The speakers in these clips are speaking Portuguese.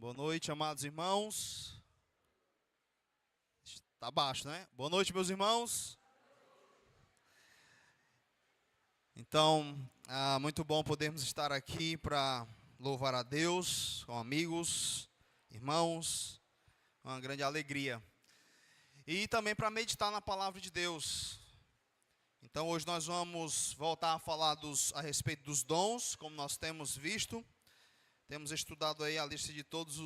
Boa noite, amados irmãos. Está baixo, né? Boa noite, meus irmãos. Então, muito bom podermos estar aqui para louvar a Deus, com amigos, irmãos, uma grande alegria. E também para meditar na palavra de Deus. Então, hoje nós vamos voltar a falar a respeito dos dons, como nós temos visto. Temos estudado aí a lista de todos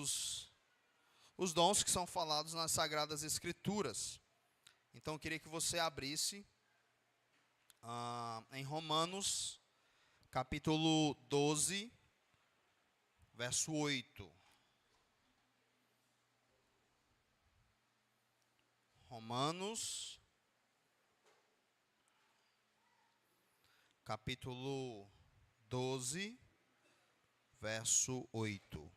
os dons que são falados nas Sagradas Escrituras. Então, eu queria que você abrisse em Romanos, capítulo 12, verso 8. Romanos, capítulo 12, verso 8.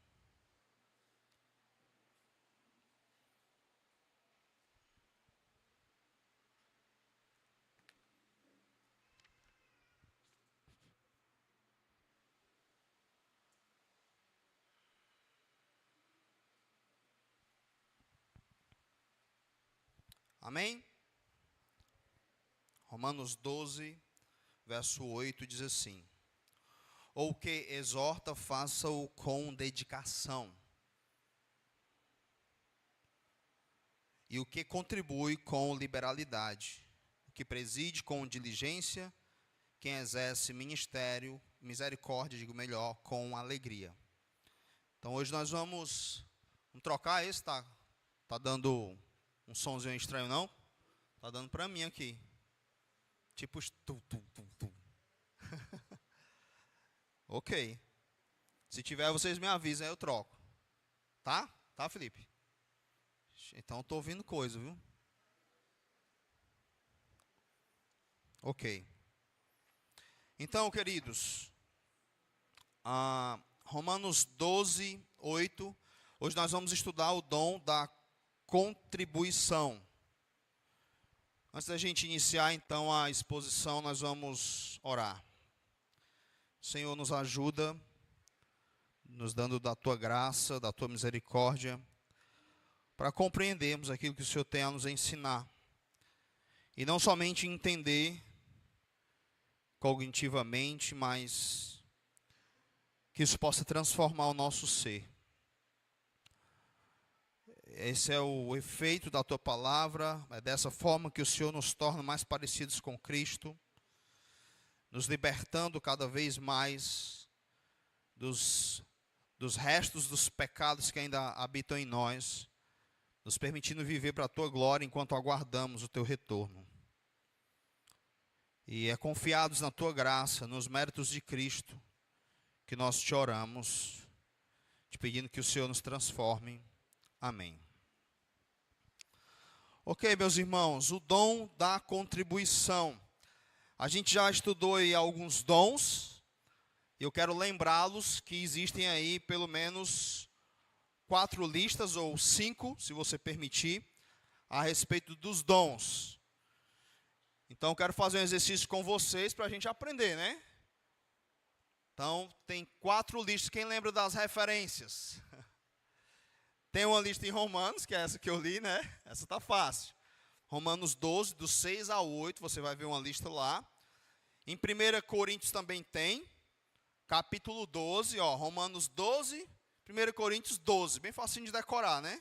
Amém? Romanos 12, verso 8 diz assim: ou que exorta, faça-o com dedicação. E o que contribui com liberalidade. O que preside com diligência, quem exerce ministério, misericórdia, digo melhor, com alegria. Então hoje nós vamos trocar esse, tá dando um sonzinho estranho não? Tá dando para mim aqui. Tipo tu. Ok. Se tiver, vocês me avisam, aí eu troco. Tá? Tá, Felipe? Então estou ouvindo coisa, viu? Ok. Então, queridos, Romanos 12, 8. Hoje nós vamos estudar o dom da contribuição. Antes da gente iniciar, então, a exposição, nós vamos orar. Senhor, nos ajuda, nos dando da Tua graça, da Tua misericórdia, para compreendermos aquilo que o Senhor tem a nos ensinar. E não somente entender cognitivamente, mas que isso possa transformar o nosso ser. Esse é o efeito da Tua palavra, é dessa forma que o Senhor nos torna mais parecidos com Cristo, nos libertando cada vez mais dos restos dos pecados que ainda habitam em nós, nos permitindo viver para a Tua glória enquanto aguardamos o Teu retorno. E é confiados na Tua graça, nos méritos de Cristo, que nós te oramos, te pedindo que o Senhor nos transforme. Amém. Ok, meus irmãos, o dom da contribuição. A gente já estudou aí alguns dons. Eu quero lembrá-los que existem aí pelo menos 4 listas, ou 5, se você permitir, a respeito dos dons. Então, eu quero fazer um exercício com vocês para a gente aprender, né? Então, tem 4 listas. Quem lembra das referências? Tem uma lista em Romanos, que é essa que eu li, né? Essa está fácil. Romanos 12, do 6 ao 8, você vai ver uma lista lá. Em 1 Coríntios também tem. Capítulo 12, Romanos 12, 1 Coríntios 12. Bem facinho de decorar, né?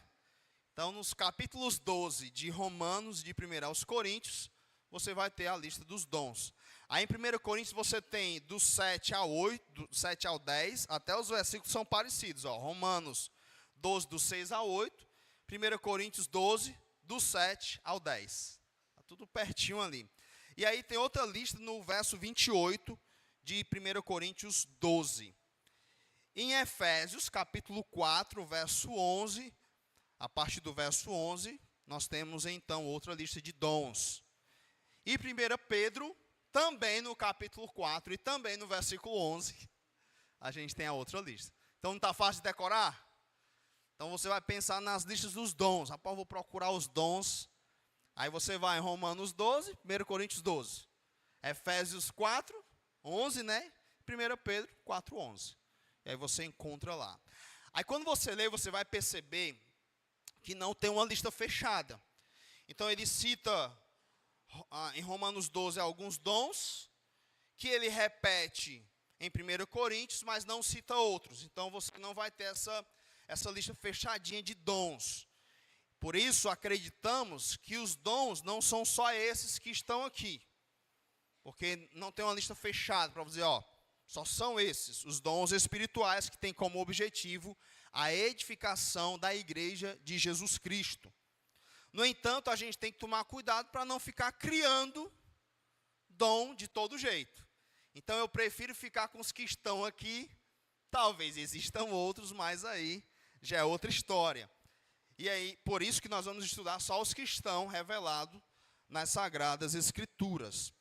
Então, nos capítulos 12 de Romanos, de 1 aos Coríntios, você vai ter a lista dos dons. Aí em 1 Coríntios você tem do 7 ao 8, do 7 ao 10, até os versículos são parecidos. Romanos 12, do 6 ao 8, 1 Coríntios 12, do 7 ao 10. Está tudo pertinho ali. E aí tem outra lista no verso 28 de 1 Coríntios 12. Em Efésios, capítulo 4, verso 11, a partir do verso 11, nós temos então outra lista de dons. E 1 Pedro, também no capítulo 4 e também no versículo 11, a gente tem a outra lista. Então não está fácil de decorar? Então você vai pensar nas listas dos dons. Rapaz, eu vou procurar os dons. Aí você vai em Romanos 12, 1 Coríntios 12. Efésios 4, 11, né? 1 Pedro 4, 11. E aí você encontra lá. Aí quando você lê, você vai perceber que não tem uma lista fechada. Então ele cita em Romanos 12 alguns dons, que ele repete em 1 Coríntios, mas não cita outros. Então você não vai ter essa lista fechadinha de dons. Por isso acreditamos que os dons não são só esses que estão aqui. Porque não tem uma lista fechada para dizer, só são esses, os dons espirituais que têm como objetivo a edificação da igreja de Jesus Cristo. No entanto, a gente tem que tomar cuidado para não ficar criando dom de todo jeito. Então eu prefiro ficar com os que estão aqui, talvez existam outros, mas aí já é outra história. E aí, por isso que nós vamos estudar só os que estão revelados nas Sagradas Escrituras.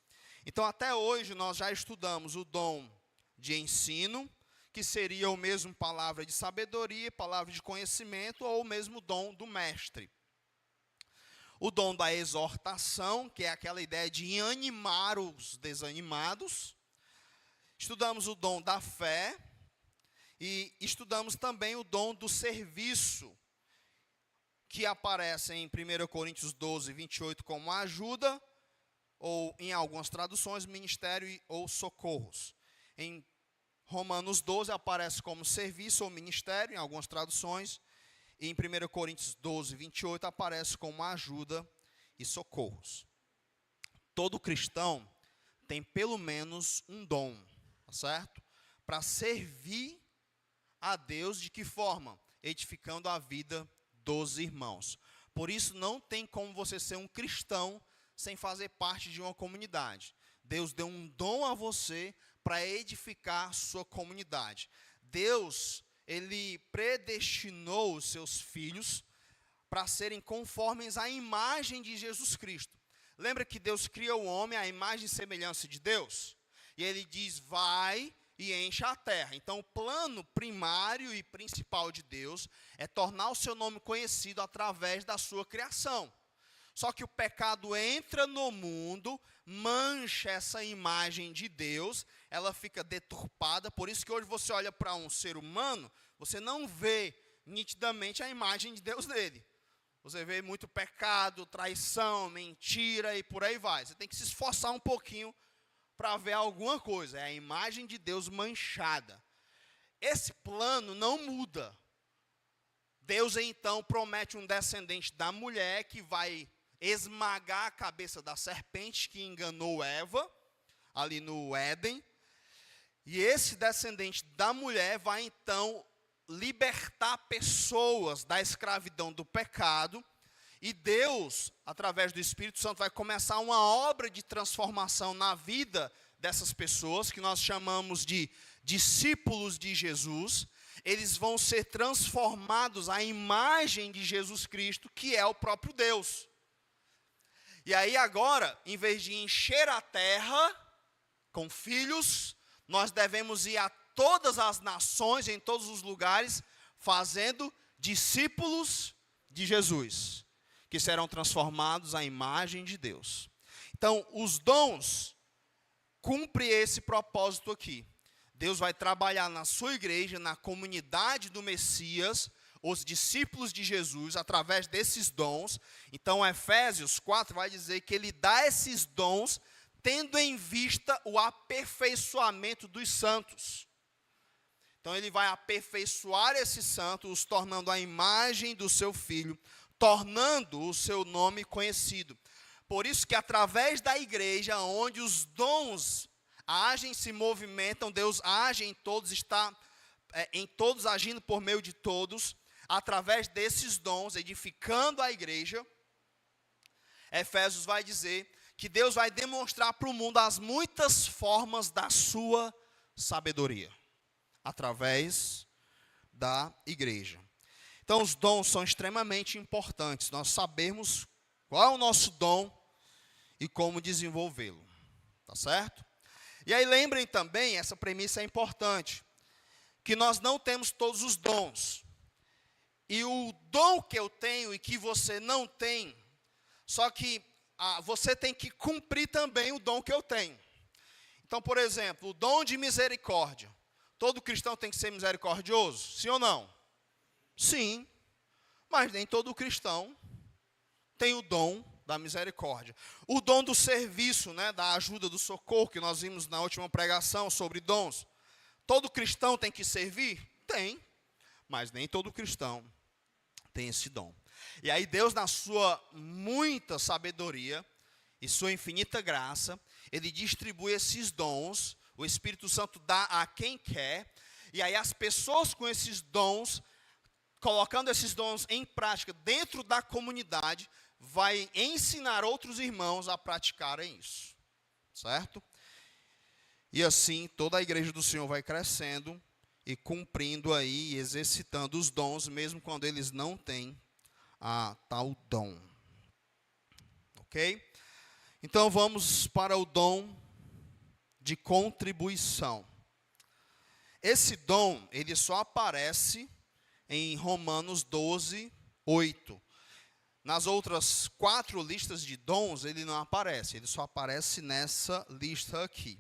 Então, até hoje, nós já estudamos o dom de ensino, que seria o mesmo palavra de sabedoria, palavra de conhecimento, ou o mesmo dom do mestre. O dom da exortação, que é aquela ideia de animar os desanimados. Estudamos o dom da fé, e estudamos também o dom do serviço, que aparece em 1 Coríntios 12, 28 como ajuda, ou em algumas traduções, ministério ou socorros. Em Romanos 12 aparece como serviço ou ministério, em algumas traduções, e em 1 Coríntios 12, 28 aparece como ajuda e socorros. Todo cristão tem pelo menos um dom, tá certo? Para servir a Deus, de que forma? Edificando a vida dos irmãos. Por isso não tem como você ser um cristão sem fazer parte de uma comunidade. Deus deu um dom a você para edificar sua comunidade. Deus, ele predestinou os seus filhos para serem conformes à imagem de Jesus Cristo. Lembra que Deus cria o homem à imagem e semelhança de Deus? E ele diz, vai e encha a terra. Então, o plano primário e principal de Deus é tornar o seu nome conhecido através da sua criação. Só que o pecado entra no mundo, mancha essa imagem de Deus, ela fica deturpada. Por isso que hoje você olha para um ser humano, você não vê nitidamente a imagem de Deus nele. Você vê muito pecado, traição, mentira e por aí vai. Você tem que se esforçar um pouquinho para ver alguma coisa. É a imagem de Deus manchada. Esse plano não muda. Deus então promete um descendente da mulher que vai esmagar a cabeça da serpente que enganou Eva, ali no Éden. E esse descendente da mulher vai então libertar pessoas da escravidão do pecado. E Deus, através do Espírito Santo, vai começar uma obra de transformação na vida dessas pessoas, que nós chamamos de discípulos de Jesus. Eles vão ser transformados à imagem de Jesus Cristo, que é o próprio Deus. E aí agora, em vez de encher a terra com filhos, nós devemos ir a todas as nações, em todos os lugares, fazendo discípulos de Jesus, que serão transformados à imagem de Deus. Então, os dons cumprem esse propósito aqui. Deus vai trabalhar na sua igreja, na comunidade do Messias, os discípulos de Jesus, através desses dons. Então, Efésios 4 vai dizer que ele dá esses dons, tendo em vista o aperfeiçoamento dos santos. Então, ele vai aperfeiçoar esses santos, os tornando a imagem do seu Filho, tornando o seu nome conhecido. Por isso que através da igreja, onde os dons agem, se movimentam, Deus age em todos, está em todos, agindo por meio de todos, através desses dons, edificando a igreja. Efésios vai dizer que Deus vai demonstrar para o mundo as muitas formas da sua sabedoria, através da igreja. Então, os dons são extremamente importantes. Nós sabemos qual é o nosso dom e como desenvolvê-lo. Tá certo? E aí, lembrem também, essa premissa é importante, que nós não temos todos os dons. E o dom que eu tenho e que você não tem, só que você tem que cumprir também o dom que eu tenho. Então, por exemplo, o dom de misericórdia. Todo cristão tem que ser misericordioso? Sim ou não? Sim, mas nem todo cristão tem o dom da misericórdia. O dom do serviço, né, da ajuda, do socorro, que nós vimos na última pregação sobre dons. Todo cristão tem que servir? Tem, mas nem todo cristão tem esse dom. E aí Deus, na sua muita sabedoria e sua infinita graça, Ele distribui esses dons, o Espírito Santo dá a quem quer, e aí as pessoas com esses dons, colocando esses dons em prática dentro da comunidade, vai ensinar outros irmãos a praticarem isso, certo? E assim toda a igreja do Senhor vai crescendo e cumprindo aí, exercitando os dons, mesmo quando eles não têm a tal dom. Ok? Então vamos para o dom de contribuição. Esse dom, ele só aparece em Romanos 12, 8. Nas outras 4 listas de dons, ele não aparece, ele só aparece nessa lista aqui.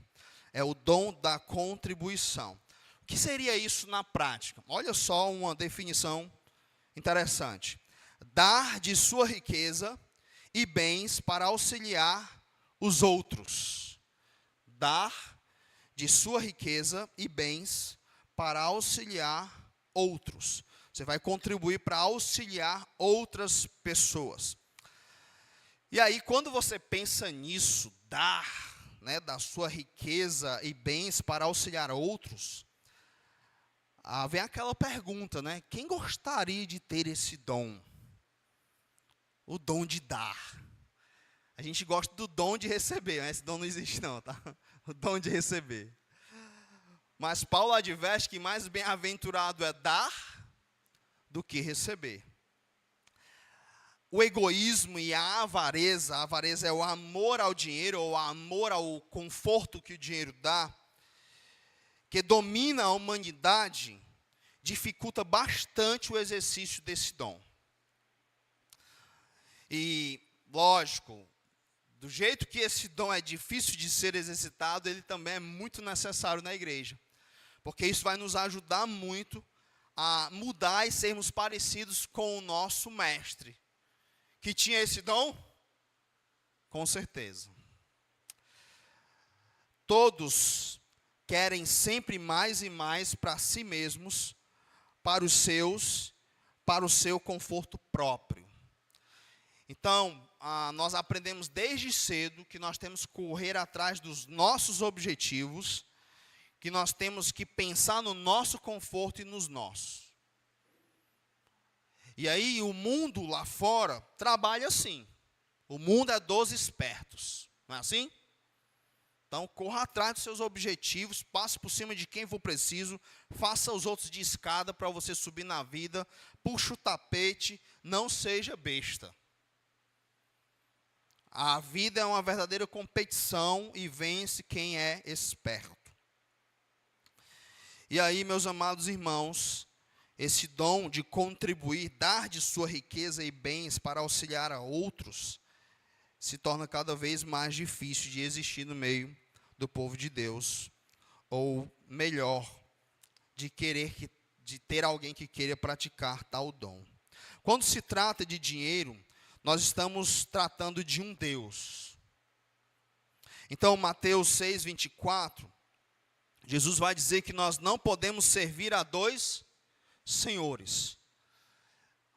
É o dom da contribuição. O que seria isso na prática? Olha só uma definição interessante. Dar de sua riqueza e bens para auxiliar os outros. Dar de sua riqueza e bens para auxiliar outros. Você vai contribuir para auxiliar outras pessoas. E aí, quando você pensa nisso, dar, né, da sua riqueza e bens para auxiliar outros, vem aquela pergunta, né? Quem gostaria de ter esse dom? O dom de dar. A gente gosta do dom de receber, mas esse dom não existe não, tá? O dom de receber. Mas Paulo adverte que mais bem-aventurado é dar do que receber. O egoísmo e a avareza é o amor ao dinheiro, ou o amor ao conforto que o dinheiro dá, que domina a humanidade, dificulta bastante o exercício desse dom. E, lógico, do jeito que esse dom é difícil de ser exercitado, ele também é muito necessário na igreja. Porque isso vai nos ajudar muito a mudar e sermos parecidos com o nosso mestre. Que tinha esse dom? Com certeza. Todos querem sempre mais e mais para si mesmos, para os seus, para o seu conforto próprio. Então, nós aprendemos desde cedo que nós temos que correr atrás dos nossos objetivos, que nós temos que pensar no nosso conforto e nos nossos. E aí o mundo lá fora trabalha assim. O mundo é dos espertos, não é assim? Então corra atrás dos seus objetivos, passe por cima de quem for preciso, faça os outros de escada para você subir na vida, puxa o tapete, não seja besta. A vida é uma verdadeira competição e vence quem é esperto. E aí, meus amados irmãos, esse dom de contribuir, dar de sua riqueza e bens para auxiliar a outros, se torna cada vez mais difícil de existir no meio do povo de Deus, ou melhor, de ter alguém que queira praticar tal dom. Quando se trata de dinheiro, nós estamos tratando de um Deus. Então, Mateus 6, 24, Jesus vai dizer que nós não podemos servir a 2 senhores.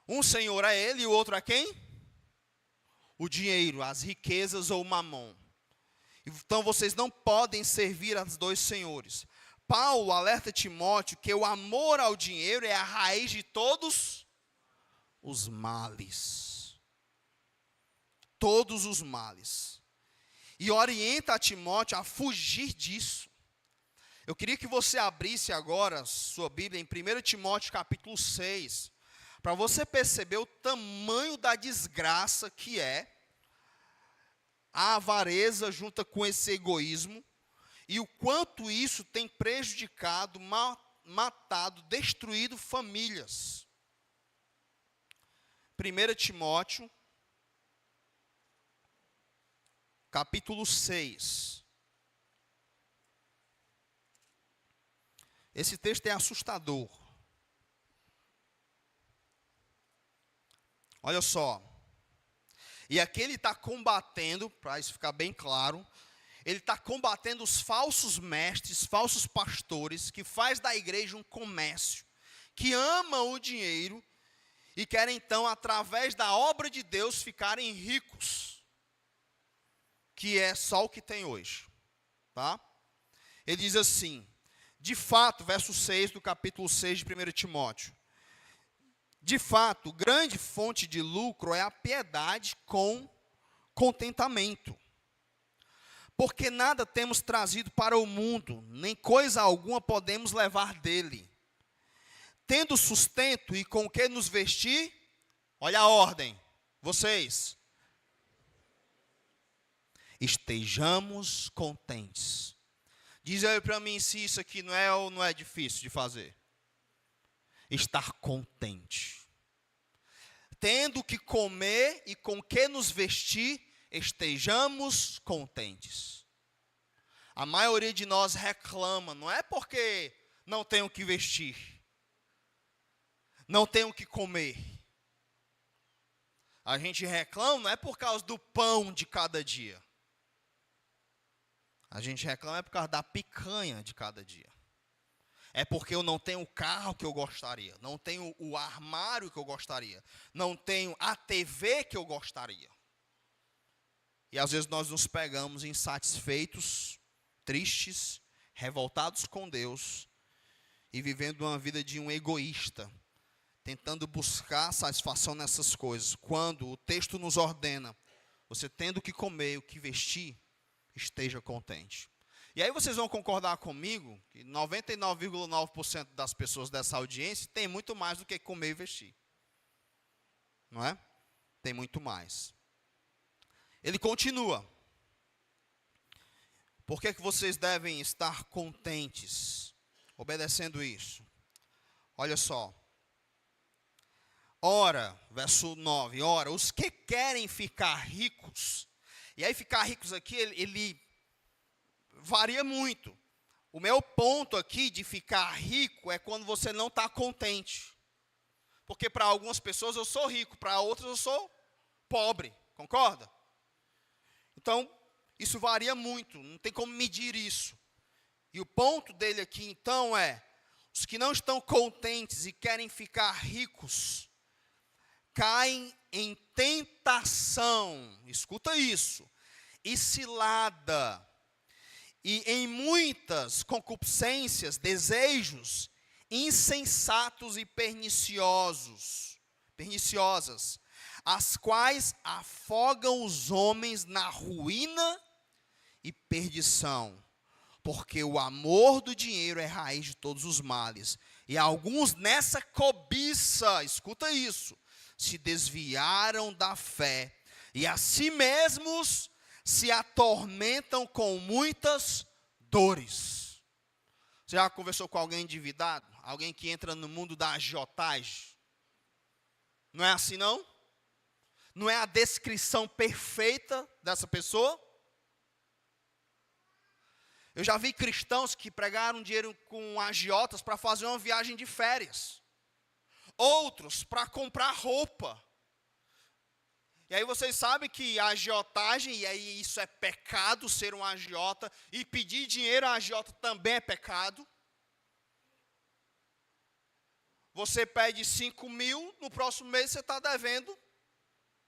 Um senhor é ele e o outro é quem? O dinheiro, as riquezas ou o mamon. Então vocês não podem servir a 2 senhores. Paulo alerta Timóteo que o amor ao dinheiro é a raiz de todos os males. Todos os males. E orienta a Timóteo a fugir disso. Eu queria que você abrisse agora sua Bíblia em 1 Timóteo capítulo 6, para você perceber o tamanho da desgraça que é a avareza junta com esse egoísmo, e o quanto isso tem prejudicado, matado, destruído famílias. 1 Timóteo capítulo 6. Esse texto é assustador. Olha só. E aqui ele está combatendo, para isso ficar bem claro, ele está combatendo os falsos mestres, falsos pastores, que faz da igreja um comércio, que amam o dinheiro e querem então, através da obra de Deus, ficarem ricos, que é só o que tem hoje, tá? Ele diz assim, de fato, verso 6 do capítulo 6 de 1 Timóteo, de fato, grande fonte de lucro é a piedade com contentamento. Porque nada temos trazido para o mundo, nem coisa alguma podemos levar dele. Tendo sustento e com o que nos vestir, olha a ordem, vocês, estejamos contentes. Diz aí para mim se isso aqui não é ou não é difícil de fazer. Estar contente. Tendo o que comer e com o que nos vestir, estejamos contentes. A maioria de nós reclama, não é porque não tem o que vestir, não tem o que comer. A gente reclama não é por causa do pão de cada dia. A gente reclama é por causa da picanha de cada dia. É porque eu não tenho o carro que eu gostaria, não tenho o armário que eu gostaria, não tenho a TV que eu gostaria. E às vezes nós nos pegamos insatisfeitos, tristes, revoltados com Deus e vivendo uma vida de um egoísta, tentando buscar satisfação nessas coisas. Quando o texto nos ordena, você tendo o que comer, o que vestir, esteja contente. E aí vocês vão concordar comigo que 99,9% das pessoas dessa audiência tem muito mais do que comer e vestir. Não é? Tem muito mais. Ele continua. Por que vocês devem estar contentes, obedecendo isso? Olha só. Ora, verso 9, ora, os que querem ficar ricos, e aí ficar ricos aqui, ele varia muito. O meu ponto aqui de ficar rico é quando você não está contente. Porque para algumas pessoas eu sou rico, para outras eu sou pobre, concorda? Então, isso varia muito, não tem como medir isso. E o ponto dele aqui, então, é, os que não estão contentes e querem ficar ricos, caem em tentação, escuta isso, e cilada, e em muitas concupiscências, desejos insensatos e perniciosas, as quais afogam os homens na ruína e perdição, porque o amor do dinheiro é raiz de todos os males, e alguns nessa cobiça, escuta isso, se desviaram da fé, e a si mesmos se atormentam com muitas dores. Você já conversou com alguém endividado? Alguém que entra no mundo da agiotagem? Não é assim não? Não é a descrição perfeita dessa pessoa? Eu já vi cristãos que pregaram dinheiro com agiotas para fazer uma viagem de férias. Outros para comprar roupa. E aí vocês sabem que a agiotagem, e aí isso é pecado, ser um agiota, e pedir dinheiro a agiota também é pecado. Você pede 5 mil, no próximo mês você está devendo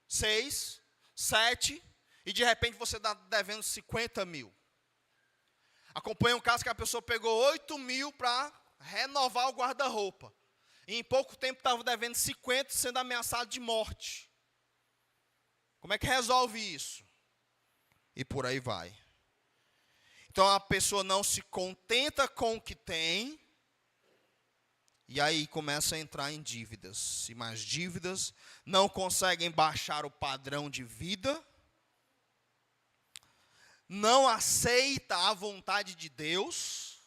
6, 7, e de repente você está devendo 50 mil. Acompanha um caso que a pessoa pegou 8 mil para renovar o guarda-roupa. E em pouco tempo estava devendo 50, sendo ameaçado de morte. Como é que resolve isso? E por aí vai. Então a pessoa não se contenta com o que tem, e aí começa a entrar em dívidas. E mais dívidas, não conseguem baixar o padrão de vida, não aceita a vontade de Deus,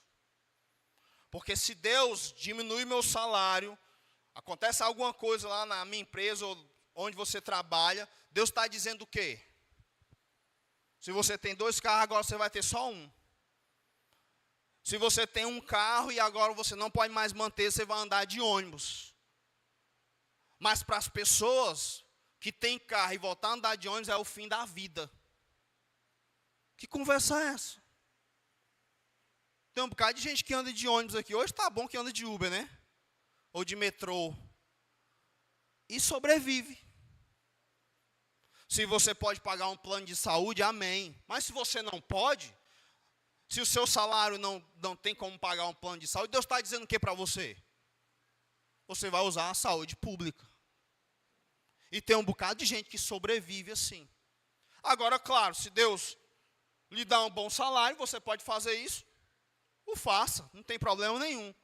porque se Deus diminui meu salário, acontece alguma coisa lá na minha empresa ou onde você trabalha, Deus está dizendo o quê? Se você tem 2 carros, agora você vai ter só um. Se você tem um carro e agora você não pode mais manter, você vai andar de ônibus. Mas para as pessoas, que tem carro e voltar a andar de ônibus é o fim da vida. Que conversa é essa? Tem um bocado de gente que anda de ônibus aqui. Hoje está bom que anda de Uber, né? Ou de metrô. E sobrevive. Se você pode pagar um plano de saúde, amém. Mas se você não pode, se o seu salário não tem como pagar um plano de saúde, Deus está dizendo o que para você? Você vai usar a saúde pública. E tem um bocado de gente que sobrevive assim. Agora, claro, se Deus lhe dá um bom salário, você pode fazer isso, o faça, não tem problema nenhum.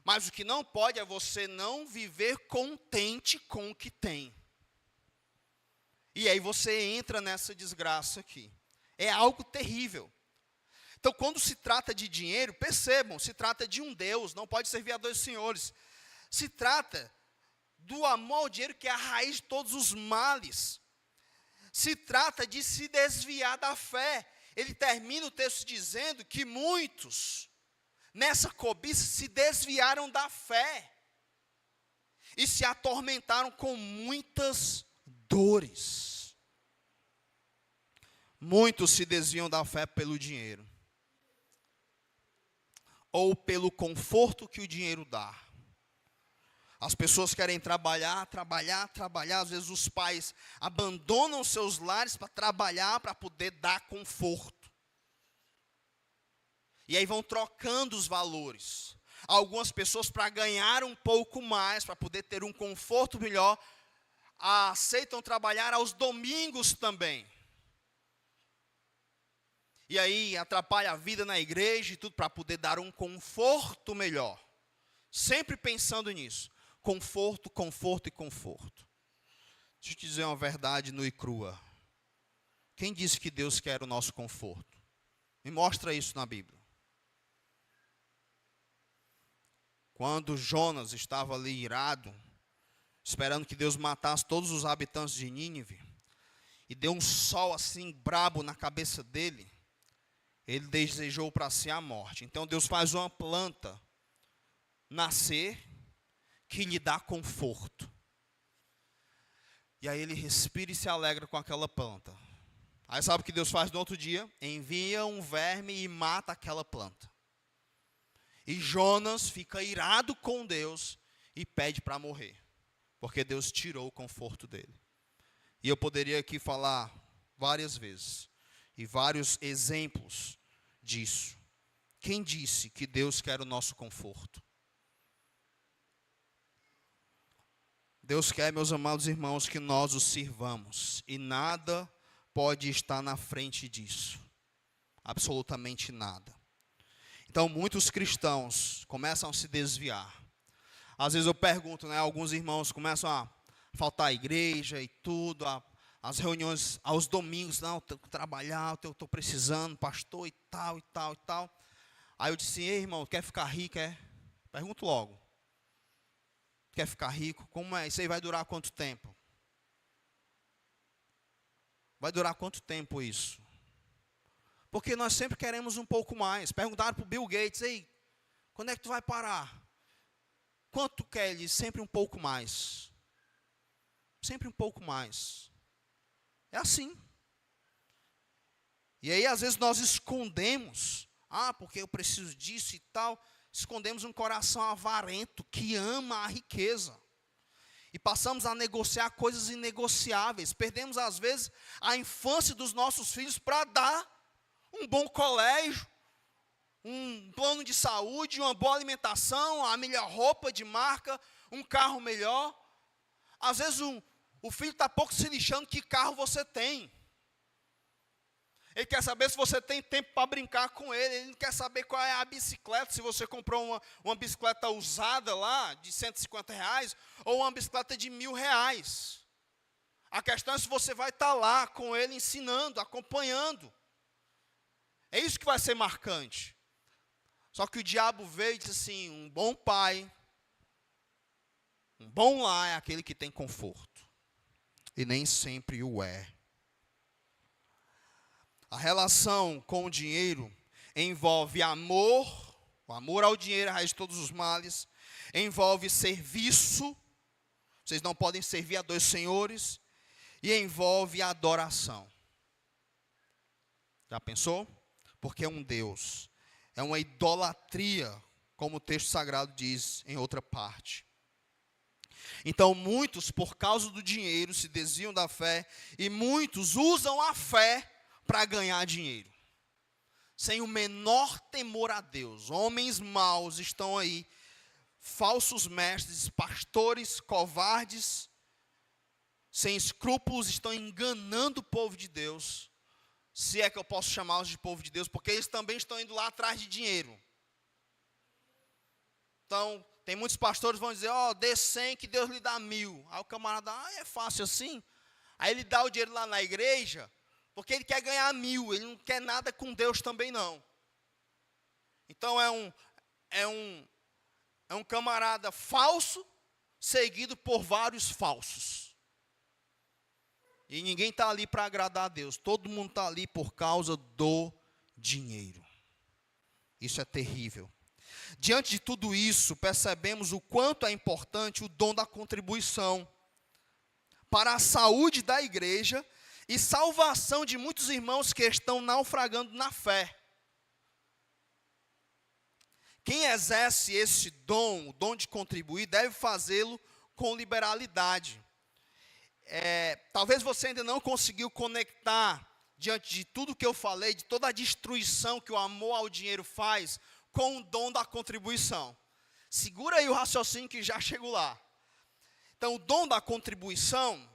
Mas o que não pode é você não viver contente com o que tem. E aí você entra nessa desgraça aqui. É algo terrível. Então, quando se trata de dinheiro, percebam, se trata de um Deus, não pode servir a dois senhores. Se trata do amor ao dinheiro, que é a raiz de todos os males. Se trata de se desviar da fé. Ele termina o texto dizendo que muitos, nessa cobiça, se desviaram da fé. E se atormentaram com muitas dores. Muitos se desviam da fé pelo dinheiro. Ou pelo conforto que o dinheiro dá. As pessoas querem trabalhar. Às vezes os pais abandonam seus lares para trabalhar, para poder dar conforto. E aí vão trocando os valores. Algumas pessoas, para ganhar um pouco mais, para poder ter um conforto melhor, aceitam trabalhar aos domingos também. E aí atrapalha a vida na igreja e tudo, para poder dar um conforto melhor. Sempre pensando nisso. Conforto, conforto e conforto. Deixa eu te dizer uma verdade nua e crua. Quem disse que Deus quer o nosso conforto? Me mostra isso na Bíblia. Quando Jonas estava ali irado, esperando que Deus matasse todos os habitantes de Nínive, e deu um sol assim brabo na cabeça dele, ele desejou para si a morte. Então Deus faz uma planta nascer que lhe dá conforto. E aí ele respira e se alegra com aquela planta. Aí sabe o que Deus faz no outro dia? Envia um verme e mata aquela planta. E Jonas fica irado com Deus e pede para morrer. Porque Deus tirou o conforto dele. E eu poderia aqui falar várias vezes. E vários exemplos disso. Quem disse que Deus quer o nosso conforto? Deus quer, meus amados irmãos, que nós o sirvamos. E nada pode estar na frente disso. Absolutamente nada. Então, muitos cristãos começam a se desviar. Às vezes eu pergunto, né, alguns irmãos começam a faltar à igreja e tudo, as reuniões aos domingos, não, eu tenho que trabalhar, eu estou precisando, pastor e tal, e tal, e tal. Aí eu disse, ei irmão, quer ficar rico, é? Pergunto logo. Quer ficar rico? Como é? Isso aí vai durar quanto tempo? Vai durar quanto tempo isso? Porque nós sempre queremos um pouco mais. Perguntaram para o Bill Gates, ei, quando é que tu vai parar? Quanto tu quer? Ele disse, sempre um pouco mais. Sempre um pouco mais. É assim. E aí às vezes nós escondemos, porque eu preciso disso e tal. Escondemos um coração avarento que ama a riqueza. E passamos a negociar coisas inegociáveis. Perdemos às vezes a infância dos nossos filhos para dar um bom colégio, um plano de saúde, uma boa alimentação, a melhor roupa de marca, um carro melhor. Às vezes o filho está pouco se lixando que carro você tem. Ele quer saber se você tem tempo para brincar com ele. Ele não quer saber qual é a bicicleta, se você comprou uma bicicleta usada lá, de R$150, ou uma bicicleta de R$1.000. A questão é se você vai estar lá com ele ensinando, acompanhando. É isso que vai ser marcante. Só que o diabo veio e disse assim, um bom pai, um bom lar é aquele que tem conforto. E nem sempre o é. A relação com o dinheiro envolve amor, o amor ao dinheiro é a raiz de todos os males, envolve serviço, vocês não podem servir a dois senhores, e envolve adoração. Já pensou? Porque é um Deus. É uma idolatria, como o texto sagrado diz em outra parte. Então, muitos, por causa do dinheiro, se desviam da fé, e muitos usam a fé para ganhar dinheiro, sem o menor temor a Deus. Homens maus estão aí, falsos mestres, pastores covardes, sem escrúpulos, estão enganando o povo de Deus, se é que eu posso chamá-los de povo de Deus, porque eles também estão indo lá atrás de dinheiro. Então, tem muitos pastores que vão dizer, dê 100 que Deus lhe dá 1000. Aí o camarada, é fácil assim? Aí ele dá o dinheiro lá na igreja, porque ele quer ganhar 1000, ele não quer nada com Deus também não. Então é um camarada falso, seguido por vários falsos. E ninguém está ali para agradar a Deus, todo mundo está ali por causa do dinheiro. Isso é terrível. Diante de tudo isso, percebemos o quanto é importante o dom da contribuição para a saúde da igreja e salvação de muitos irmãos que estão naufragando na fé. Quem exerce esse dom, o dom de contribuir, deve fazê-lo com liberalidade. Talvez você ainda não conseguiu conectar, diante de tudo que eu falei, de toda a destruição que o amor ao dinheiro faz, com o dom da contribuição. Segura aí o raciocínio que já chegou lá. Então, o dom da contribuição,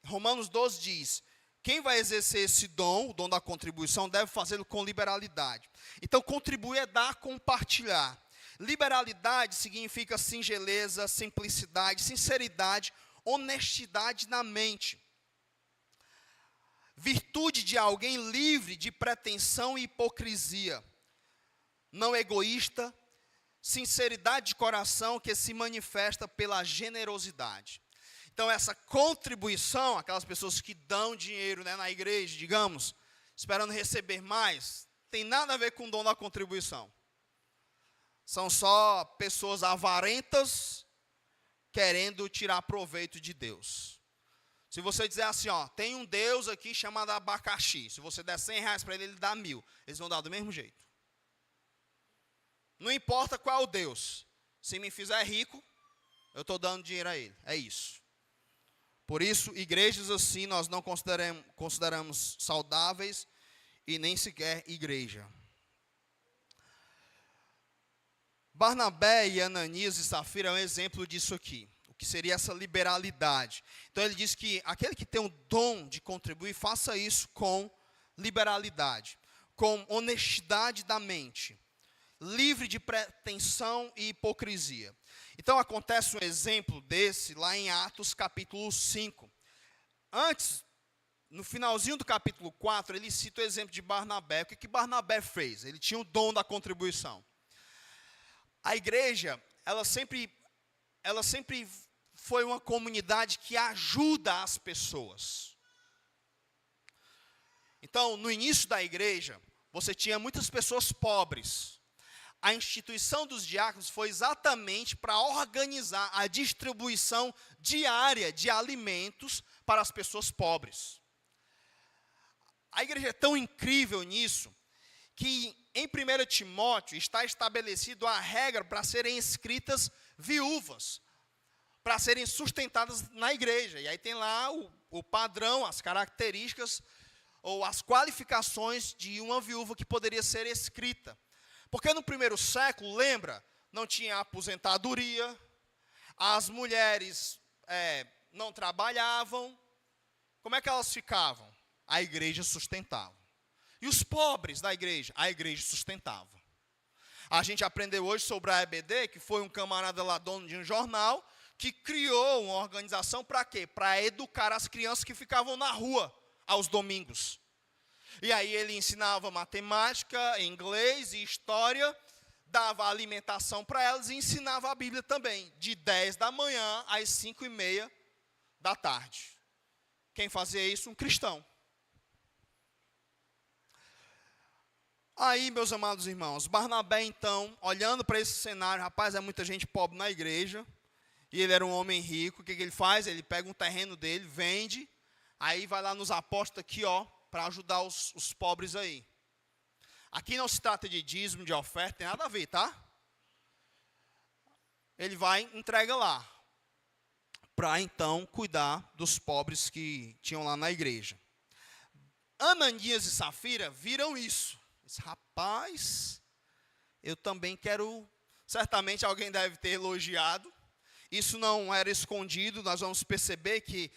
Romanos 12 diz, quem vai exercer esse dom, o dom da contribuição, deve fazê-lo com liberalidade. Então, contribuir é dar, compartilhar. Liberalidade significa singeleza, simplicidade, sinceridade, honestidade na mente. Virtude de alguém livre de pretensão e hipocrisia. Não egoísta, sinceridade de coração que se manifesta pela generosidade. Então, essa contribuição, aquelas pessoas que dão dinheiro, na igreja, digamos, esperando receber mais, tem nada a ver com o dom da contribuição. São só pessoas avarentas querendo tirar proveito de Deus. Se você dizer assim, tem um Deus aqui chamado abacaxi, se você der 100 reais para ele, ele dá 1000. Eles vão dar do mesmo jeito. Não importa qual é o Deus. Se me fizer rico, eu estou dando dinheiro a ele. É isso. Por isso, igrejas assim nós não consideramos saudáveis e nem sequer igreja. Barnabé e Ananias e Safira é um exemplo disso aqui. O que seria essa liberalidade. Então ele diz que aquele que tem o dom de contribuir, faça isso com liberalidade, com honestidade da mente, livre de pretensão e hipocrisia. Então acontece um exemplo desse lá em Atos capítulo 5. Antes, no finalzinho do capítulo 4, ele cita o exemplo de Barnabé. O que Barnabé fez? Ele tinha o dom da contribuição. A igreja, ela sempre foi uma comunidade que ajuda as pessoas. Então, no início da igreja, você tinha muitas pessoas pobres. A instituição dos diáconos foi exatamente para organizar a distribuição diária de alimentos para as pessoas pobres. A igreja é tão incrível nisso, que em 1 Timóteo está estabelecido a regra para serem escritas viúvas, para serem sustentadas na igreja. E aí tem lá o padrão, as características ou as qualificações de uma viúva que poderia ser escrita. Porque no primeiro século, lembra, não tinha aposentadoria, as mulheres não trabalhavam. Como é que elas ficavam? A igreja sustentava. E os pobres da igreja? A igreja sustentava. A gente aprendeu hoje sobre a EBD, que foi um camarada lá, dono de um jornal, que criou uma organização para quê? Para educar as crianças que ficavam na rua aos domingos. E aí ele ensinava matemática, inglês e história, dava alimentação para elas e ensinava a Bíblia também, de 10 da manhã às 5:30 da tarde. Quem fazia isso? Um cristão. Aí, meus amados irmãos, Barnabé então, olhando para esse cenário, rapaz, é muita gente pobre na igreja, e ele era um homem rico, o que ele faz? Ele pega um terreno dele, vende, Aí vai lá nos apóstolos aqui, ó, para ajudar os pobres aí. Aqui não se trata de dízimo, de oferta, tem nada a ver, tá? Ele vai e entrega lá, para então cuidar dos pobres que tinham lá na igreja. Ananias e Safira viram isso. Disse, rapaz, eu também quero. Certamente alguém deve ter elogiado. Isso não era escondido. Nós vamos perceber que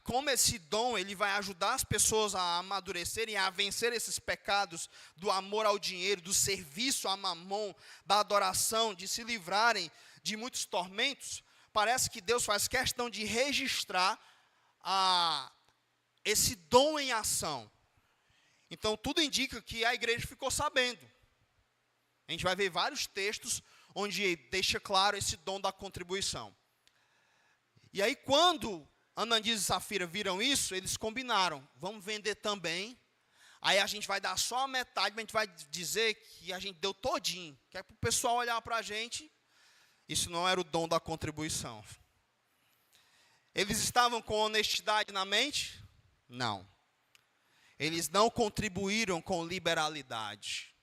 como esse dom ele vai ajudar as pessoas a amadurecerem, a vencer esses pecados do amor ao dinheiro, do serviço a mamon, da adoração, de se livrarem de muitos tormentos. Parece que Deus faz questão de registrar esse dom em ação. Então, tudo indica que a igreja ficou sabendo. A gente vai ver vários textos onde deixa claro esse dom da contribuição. E aí, quando Ananias e Safira viram isso, eles combinaram. Vamos vender também. Aí a gente vai dar só a metade, mas a gente vai dizer que a gente deu todinho. Que é para o pessoal olhar para a gente. Isso não era o dom da contribuição. Eles estavam com honestidade na mente? Não. Eles não contribuíram com liberalidade.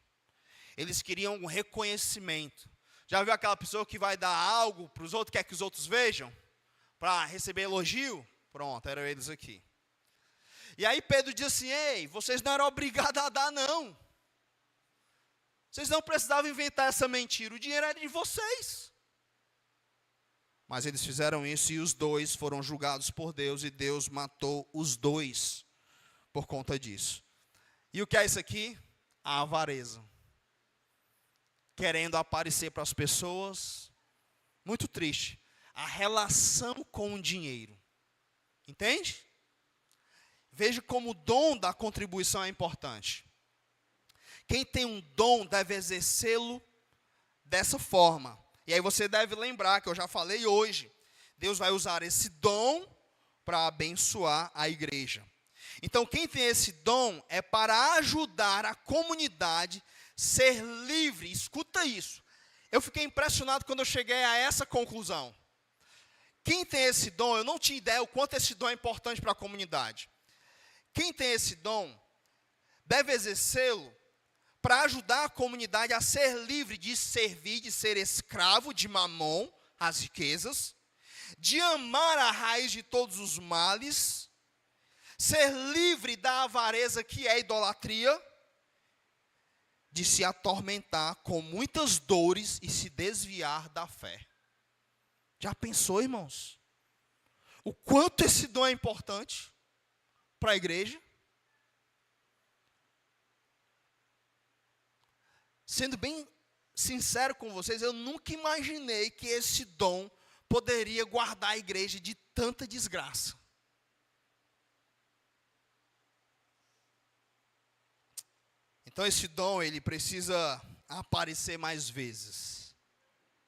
Eles queriam um reconhecimento. Já viu aquela pessoa que vai dar algo para os outros, quer que os outros vejam? Para receber elogio? Pronto, eram eles aqui. E aí Pedro diz assim, ei, vocês não eram obrigados a dar não. Vocês não precisavam inventar essa mentira, o dinheiro era de vocês. Mas eles fizeram isso e os dois foram julgados por Deus e Deus matou os dois por conta disso. E o que é isso aqui? A avareza. Querendo aparecer para as pessoas. Muito triste. A relação com o dinheiro. Entende? Veja como o dom da contribuição é importante. Quem tem um dom deve exercê-lo dessa forma. E aí você deve lembrar que eu já falei hoje. Deus vai usar esse dom para abençoar a igreja. Então, quem tem esse dom é para ajudar a comunidade a ser livre. Escuta isso. Eu fiquei impressionado quando eu cheguei a essa conclusão. Quem tem esse dom, eu não tinha ideia o quanto esse dom é importante para a comunidade. Quem tem esse dom deve exercê-lo para ajudar a comunidade a ser livre de servir, de ser escravo de mamon, as riquezas, de amar a raiz de todos os males, ser livre da avareza que é a idolatria, de se atormentar com muitas dores e se desviar da fé. Já pensou, irmãos? O quanto esse dom é importante para a igreja? Sendo bem sincero com vocês, eu nunca imaginei que esse dom poderia guardar a igreja de tanta desgraça. Então esse dom, ele precisa aparecer mais vezes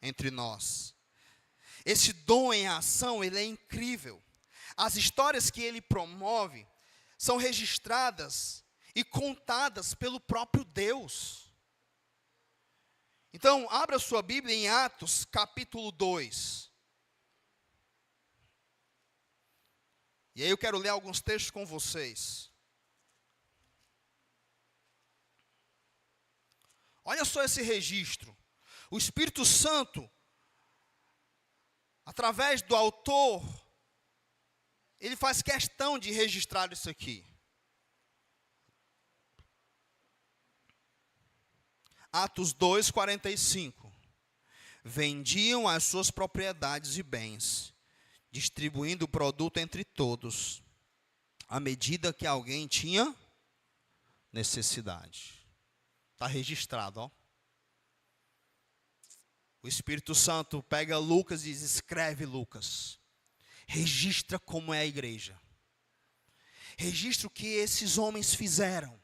entre nós. Esse dom em ação, ele é incrível. As histórias que ele promove são registradas e contadas pelo próprio Deus. Então, abra sua Bíblia em Atos, capítulo 2. E aí eu quero ler alguns textos com vocês. Olha só esse registro. O Espírito Santo, através do autor, ele faz questão de registrar isso aqui. Atos 2, 45. Vendiam as suas propriedades e bens, distribuindo o produto entre todos, à medida que alguém tinha necessidade. Está registrado, ó. O Espírito Santo pega Lucas e diz, escreve Lucas. Registra como é a igreja. Registra o que esses homens fizeram.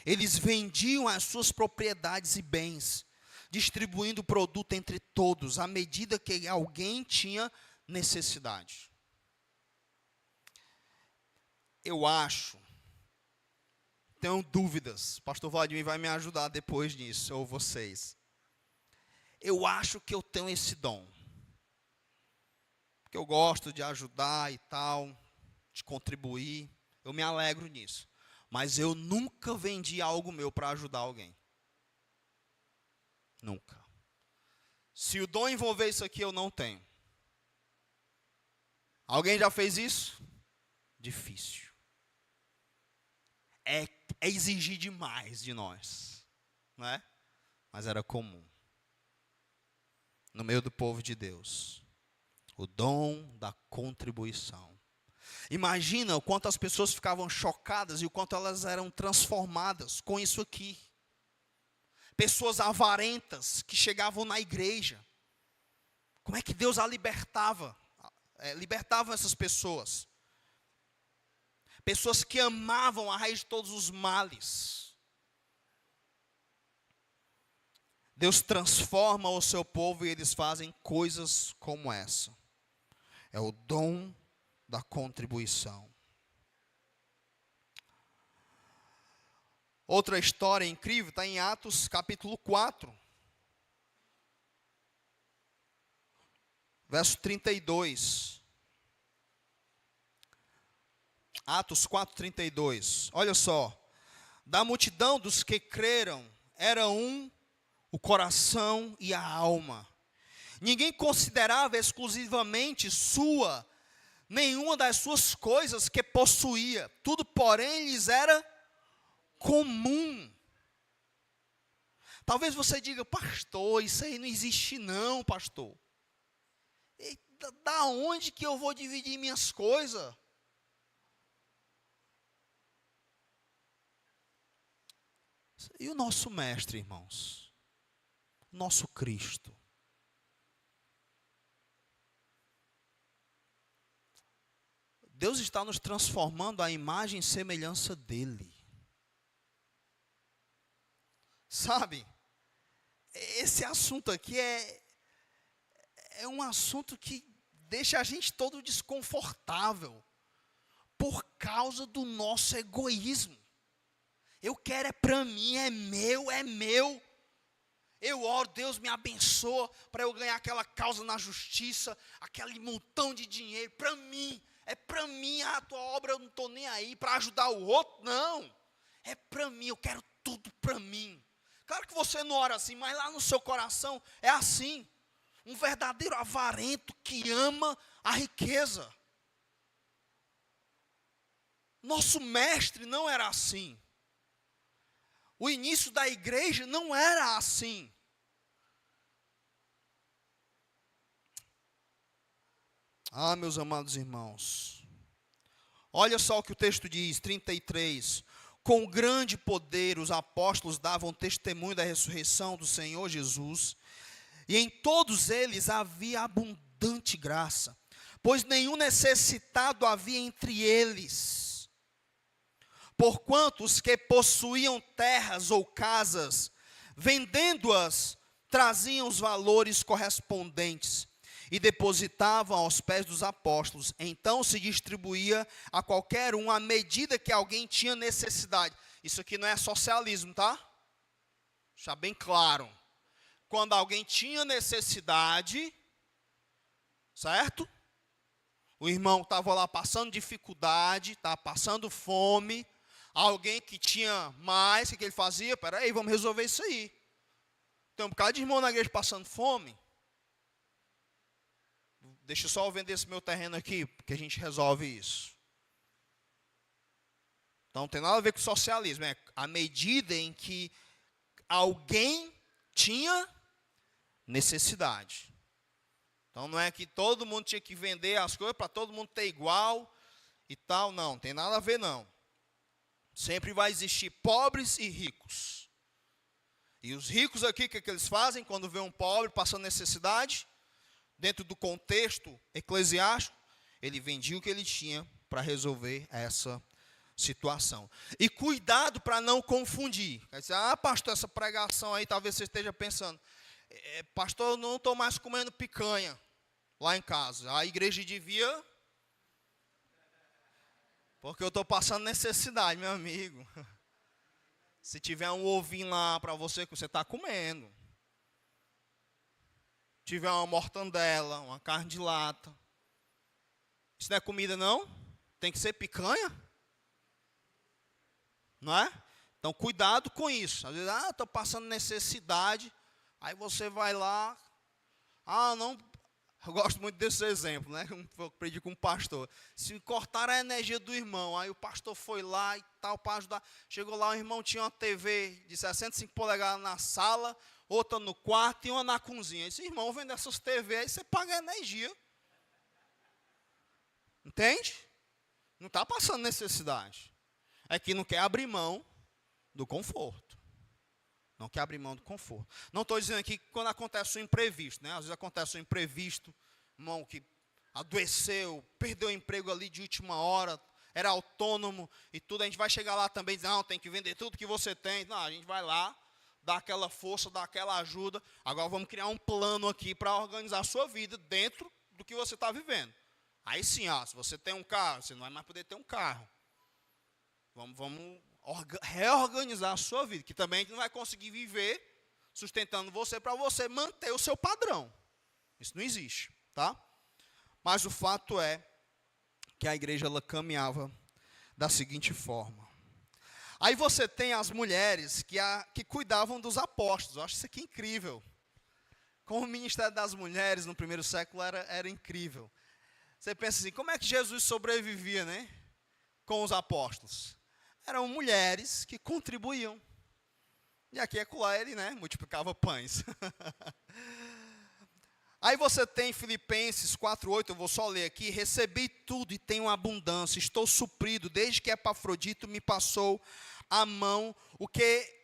Eles vendiam as suas propriedades e bens, distribuindo o produto entre todos, à medida que alguém tinha necessidade. Eu acho, tenho dúvidas, pastor Vladimir vai me ajudar depois nisso, ou vocês. Eu acho que eu tenho esse dom. Porque eu gosto de ajudar e tal, de contribuir. Eu me alegro nisso. Mas eu nunca vendi algo meu para ajudar alguém. Nunca. Se o dom envolver isso aqui, eu não tenho. Alguém já fez isso? Difícil. É exigir demais de nós, não é? Mas era comum. No meio do povo de Deus. O dom da contribuição. Imagina o quanto as pessoas ficavam chocadas e o quanto elas eram transformadas com isso aqui. Pessoas avarentas que chegavam na igreja. Como é que Deus a libertava? Libertavam essas pessoas. Pessoas que amavam a raiz de todos os males. Deus transforma o seu povo e eles fazem coisas como essa. É o dom da contribuição. Outra história incrível está em Atos capítulo 4. Verso 32. Atos 4, 32. Olha só. Da multidão dos que creram, era um o coração e a alma. Ninguém considerava exclusivamente sua nenhuma das suas coisas que possuía. Tudo, porém, lhes era comum. Talvez você diga, pastor, isso aí não existe não, pastor. E da onde que eu vou dividir minhas coisas? E o nosso mestre, irmãos? Nosso Cristo. Deus está nos transformando à imagem e semelhança dEle. Sabe, esse assunto aqui é um assunto que deixa a gente todo desconfortável, por causa do nosso egoísmo. Eu quero é para mim, é meu, é meu. Eu oro, Deus me abençoa para eu ganhar aquela causa na justiça, aquele montão de dinheiro, para mim. É para mim, a tua obra eu não estou nem aí para ajudar o outro, não. É para mim, eu quero tudo para mim. Claro que você não ora assim, mas lá no seu coração é assim. Um verdadeiro avarento que ama a riqueza. Nosso mestre não era assim. O início da igreja não era assim. Ah, meus amados irmãos. Olha só o que o texto diz, 33. Com grande poder os apóstolos davam testemunho da ressurreição do Senhor Jesus, e em todos eles havia abundante graça, pois nenhum necessitado havia entre eles. Porquanto os que possuíam terras ou casas, vendendo-as, traziam os valores correspondentes e depositavam aos pés dos apóstolos. Então se distribuía a qualquer um à medida que alguém tinha necessidade. Isso aqui não é socialismo, tá? Deixar bem claro. Quando alguém tinha necessidade, certo? O irmão estava lá passando dificuldade, estava passando fome. Alguém que tinha mais, o que ele fazia? Peraí, vamos resolver isso aí. Tem um bocado de irmão na igreja passando fome. Deixa eu só vender esse meu terreno aqui, porque a gente resolve isso. Então não tem nada a ver com socialismo. É a medida em que alguém tinha necessidade. Então não é que todo mundo tinha que vender as coisas para todo mundo ter igual e tal. Não tem nada a ver não. Sempre vai existir pobres e ricos. E os ricos aqui, o que eles fazem quando vê um pobre passando necessidade? Dentro do contexto eclesiástico, ele vendia o que ele tinha para resolver essa situação. E cuidado para não confundir. Quer dizer, pastor, essa pregação aí, talvez você esteja pensando, pastor, eu não estou mais comendo picanha lá em casa. A igreja devia, porque eu estou passando necessidade, meu amigo. Se tiver um ovinho lá para você, que você está comendo. Tiver uma mortandela, uma carne de lata. Isso não é comida, não? Tem que ser picanha? Não é? Então, cuidado com isso. Às vezes, estou passando necessidade. Aí você vai lá. Não. Eu gosto muito desse exemplo, né? Eu aprendi com um pastor. Se cortaram a energia do irmão, aí o pastor foi lá e tal para ajudar. Chegou lá, o irmão tinha uma TV de 65 polegadas na sala, outra no quarto e uma na cozinha. Esse irmão vende essas TV, aí você paga a energia. Entende? Não está passando necessidade. É que não quer abrir mão do conforto. Não quer abrir mão do conforto. Não estou dizendo aqui que quando acontece um imprevisto, né? Às vezes acontece um imprevisto, irmão que adoeceu, perdeu o emprego ali de última hora, era autônomo e tudo, a gente vai chegar lá também e dizer, não, tem que vender tudo que você tem. Não, a gente vai lá, dá aquela força, dá aquela ajuda. Agora vamos criar um plano aqui para organizar a sua vida dentro do que você está vivendo. Aí sim, se você tem um carro, você não vai mais poder ter um carro. Vamos reorganizar a sua vida, que também a gente não vai conseguir viver sustentando você para você manter o seu padrão. Isso não existe, tá? Mas o fato é que a igreja ela caminhava da seguinte forma. Aí você tem as mulheres que cuidavam dos apóstolos. Eu acho isso aqui incrível. Como o ministério das mulheres no primeiro século era incrível. Você pensa assim, como é que Jesus sobrevivia, né, com os apóstolos? Eram mulheres que contribuíam. E aqui e acolá ele, né, multiplicava pães. Aí você tem Filipenses 4:8, eu vou só ler aqui. Recebi tudo e tenho abundância, estou suprido, desde que Epafrodito me passou a mão, o que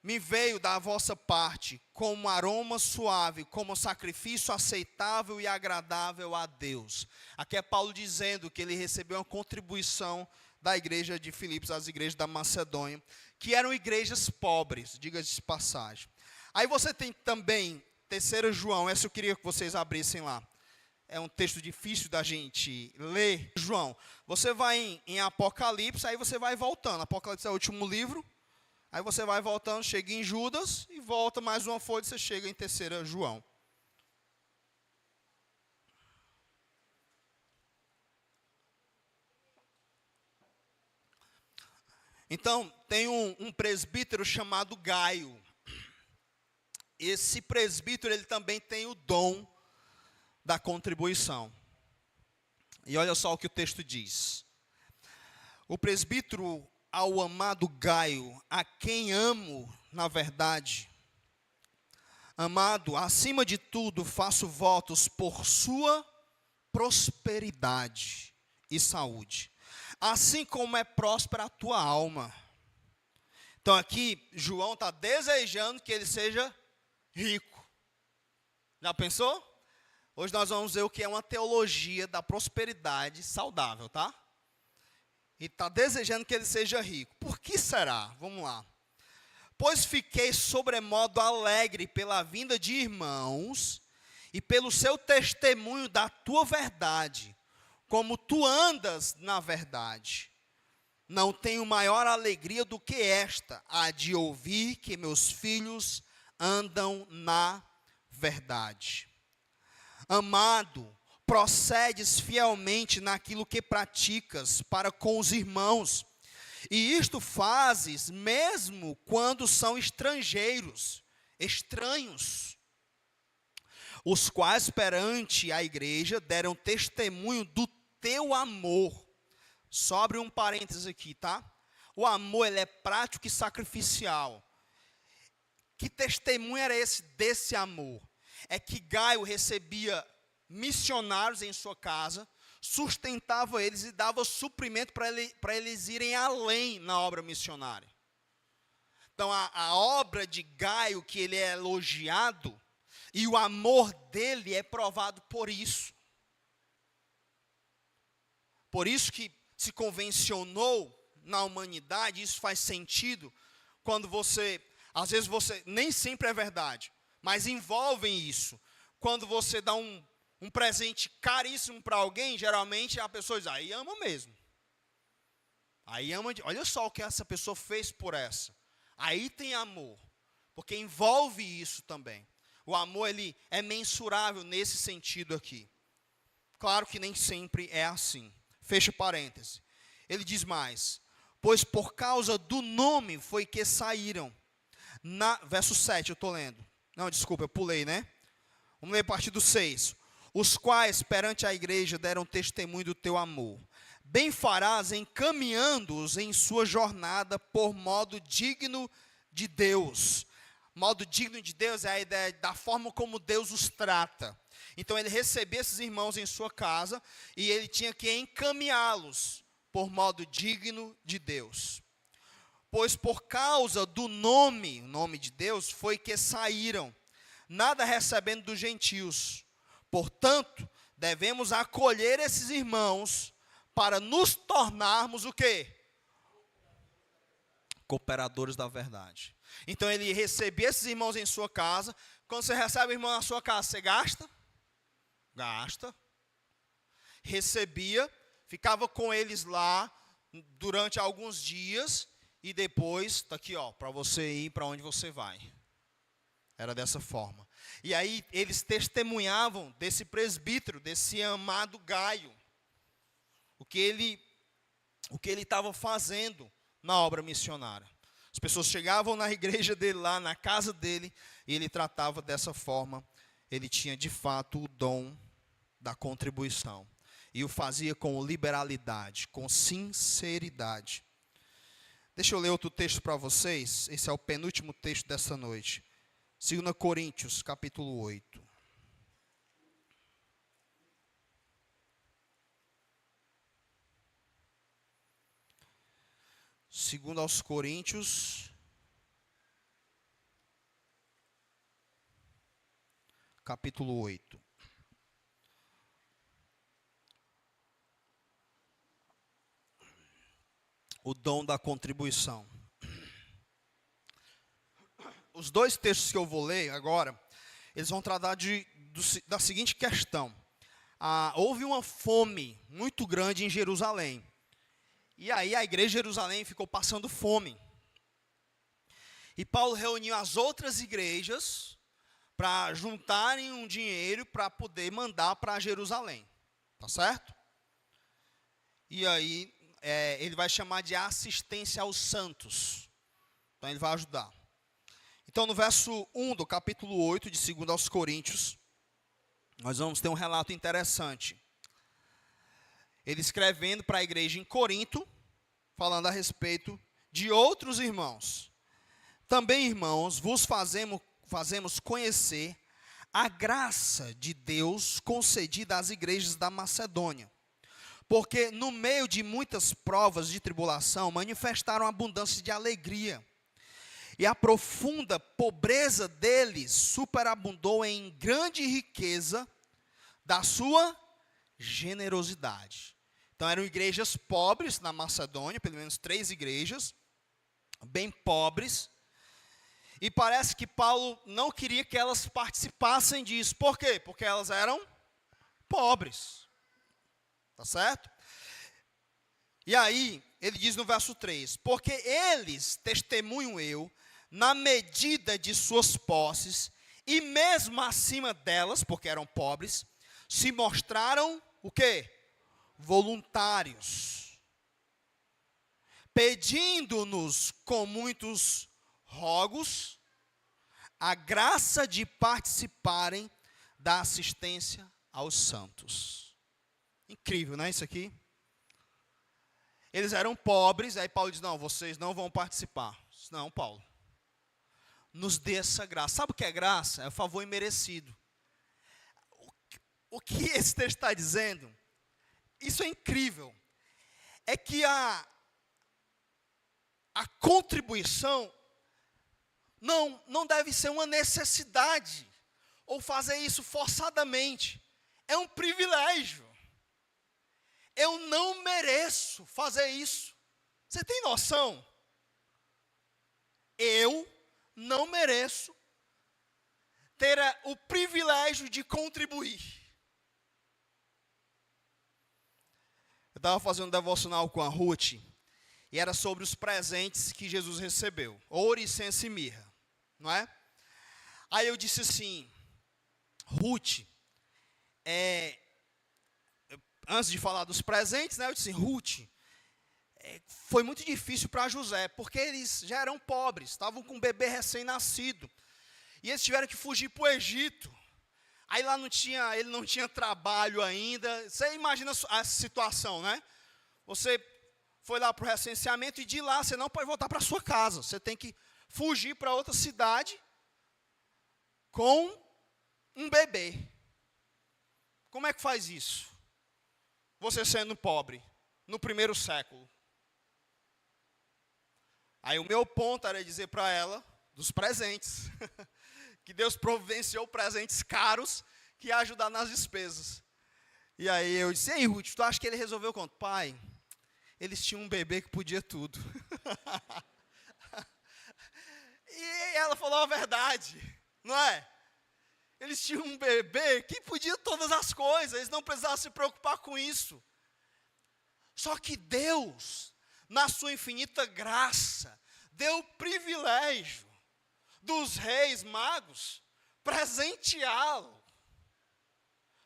me veio da vossa parte, como aroma suave, como sacrifício aceitável e agradável a Deus. Aqui é Paulo dizendo que ele recebeu uma contribuição da igreja de Filipos, as igrejas da Macedônia, que eram igrejas pobres, diga-se de passagem. Aí você tem também 3 João, essa eu queria que vocês abrissem lá. É um texto difícil da gente ler. João, você vai em Apocalipse, aí você vai voltando. Apocalipse é o último livro. Aí você vai voltando, chega em Judas, e volta mais uma folha, você chega em 3 João. Então, tem um presbítero chamado Gaio. Esse presbítero, ele também tem o dom da contribuição. E olha só o que o texto diz. O presbítero, ao amado Gaio, a quem amo, na verdade, amado, acima de tudo, faço votos por sua prosperidade e saúde, assim como é próspera a tua alma. Então aqui, João está desejando que ele seja rico. Já pensou? Hoje nós vamos ver o que é uma teologia da prosperidade saudável, tá? E está desejando que ele seja rico. Por que será? Vamos lá. Pois fiquei sobremodo alegre pela vinda de irmãos e pelo seu testemunho da tua verdade, como tu andas na verdade. Não tenho maior alegria do que esta, a de ouvir que meus filhos andam na verdade. Amado, procedes fielmente naquilo que praticas para com os irmãos, e isto fazes mesmo quando são estrangeiros, estranhos, os quais perante a igreja deram testemunho do teu amor. Só abre um parênteses aqui, tá? O amor, ele é prático e sacrificial. Que testemunho era esse desse amor? É que Gaio recebia missionários em sua casa, sustentava eles e dava suprimento para eles irem além na obra missionária. Então, a obra de Gaio, que ele é elogiado, e o amor dele é provado por isso. Por isso que se convencionou na humanidade, isso faz sentido, quando às vezes nem sempre é verdade, mas envolvem isso. Quando você dá um presente caríssimo para alguém, geralmente a pessoa diz, aí ama mesmo. Aí ama, olha só o que essa pessoa fez por essa. Aí tem amor, porque envolve isso também. O amor, ele é mensurável nesse sentido aqui. Claro que nem sempre é assim. Fecha parênteses. Ele diz mais: pois por causa do nome foi que saíram. Verso 7, eu estou lendo. Não, desculpa, eu pulei, né? Vamos ler a partir do 6. Os quais perante a igreja deram testemunho do teu amor. Bem farás encaminhando-os em sua jornada por modo digno de Deus. Modo digno de Deus é a ideia da forma como Deus os trata. Então ele recebia esses irmãos em sua casa e ele tinha que encaminhá-los por modo digno de Deus. Pois por causa do nome, o nome de Deus, foi que saíram, nada recebendo dos gentios. Portanto, devemos acolher esses irmãos para nos tornarmos o quê? Cooperadores da verdade. Então ele recebia esses irmãos em sua casa. Quando você recebe irmão na sua casa, você gasta? Gasta. Recebia, ficava com eles lá durante alguns dias e depois, está aqui, ó, para você ir para onde você vai. Era dessa forma. E aí eles testemunhavam desse presbítero, desse amado Gaio, o que ele estava fazendo na obra missionária. As pessoas chegavam na igreja dele lá, na casa dele, e ele tratava dessa forma. Ele tinha de fato o dom da contribuição. E o fazia com liberalidade, com sinceridade. Deixa eu ler outro texto para vocês. Esse é o penúltimo texto dessa noite. 2 Coríntios, capítulo 8. Segundo aos Coríntios, capítulo 8. O dom da contribuição. Os dois textos que eu vou ler agora, eles vão tratar da seguinte questão. Houve uma fome muito grande em Jerusalém. E aí a igreja de Jerusalém ficou passando fome. E Paulo reuniu as outras igrejas para juntarem um dinheiro para poder mandar para Jerusalém. Tá certo? E aí ele vai chamar de assistência aos santos. Então ele vai ajudar. Então no verso 1 do capítulo 8 de 2 aos Coríntios, nós vamos ter um relato interessante. Ele escrevendo para a igreja em Corinto, falando a respeito de outros irmãos. Também, irmãos, vos fazemos conhecer a graça de Deus concedida às igrejas da Macedônia. Porque no meio de muitas provas de tribulação, manifestaram abundância de alegria. E a profunda pobreza deles superabundou em grande riqueza da sua generosidade. Então eram igrejas pobres na Macedônia, pelo menos 3 igrejas, bem pobres. E parece que Paulo não queria que elas participassem disso. Por quê? Porque elas eram pobres. Tá certo? E aí, ele diz no verso 3, porque eles, testemunho eu, na medida de suas posses, e mesmo acima delas, porque eram pobres, se mostraram, o quê? Voluntários, pedindo-nos com muitos rogos, a graça de participarem da assistência aos santos. Incrível, não é isso aqui? Eles eram pobres, aí Paulo diz, não, vocês não vão participar. Não, Paulo, nos dê essa graça. Sabe o que é graça? É o favor imerecido. O que esse texto está dizendo, isso é incrível, é que a contribuição não deve ser uma necessidade, ou fazer isso forçadamente. É um privilégio. Eu não mereço fazer isso. Você tem noção? Eu não mereço ter o privilégio de contribuir. Eu estava fazendo um devocional com a Ruth, e era sobre os presentes que Jesus recebeu. Ouro, incenso e mirra, não é? Aí eu disse assim, Ruth, antes de falar dos presentes, né, eu disse, Ruth, foi muito difícil para José, porque eles já eram pobres, estavam com um bebê recém-nascido. E eles tiveram que fugir para o Egito. Aí lá ele não tinha trabalho ainda. Você imagina a situação, né? Você foi lá para o recenseamento e de lá você não pode voltar para a sua casa. Você tem que fugir para outra cidade com um bebê. Como é que faz isso? Você sendo pobre, no primeiro século. Aí o meu ponto era dizer para ela dos presentes. Que Deus providenciou presentes caros que ia ajudar nas despesas. E aí eu disse, ei Ruth, tu acha que ele resolveu quanto? Pai, eles tinham um bebê que podia tudo. E ela falou a verdade, não é? Eles tinham um bebê que podia todas as coisas, eles não precisavam se preocupar com isso. Só que Deus, na sua infinita graça, deu o privilégio dos reis magos presenteá-lo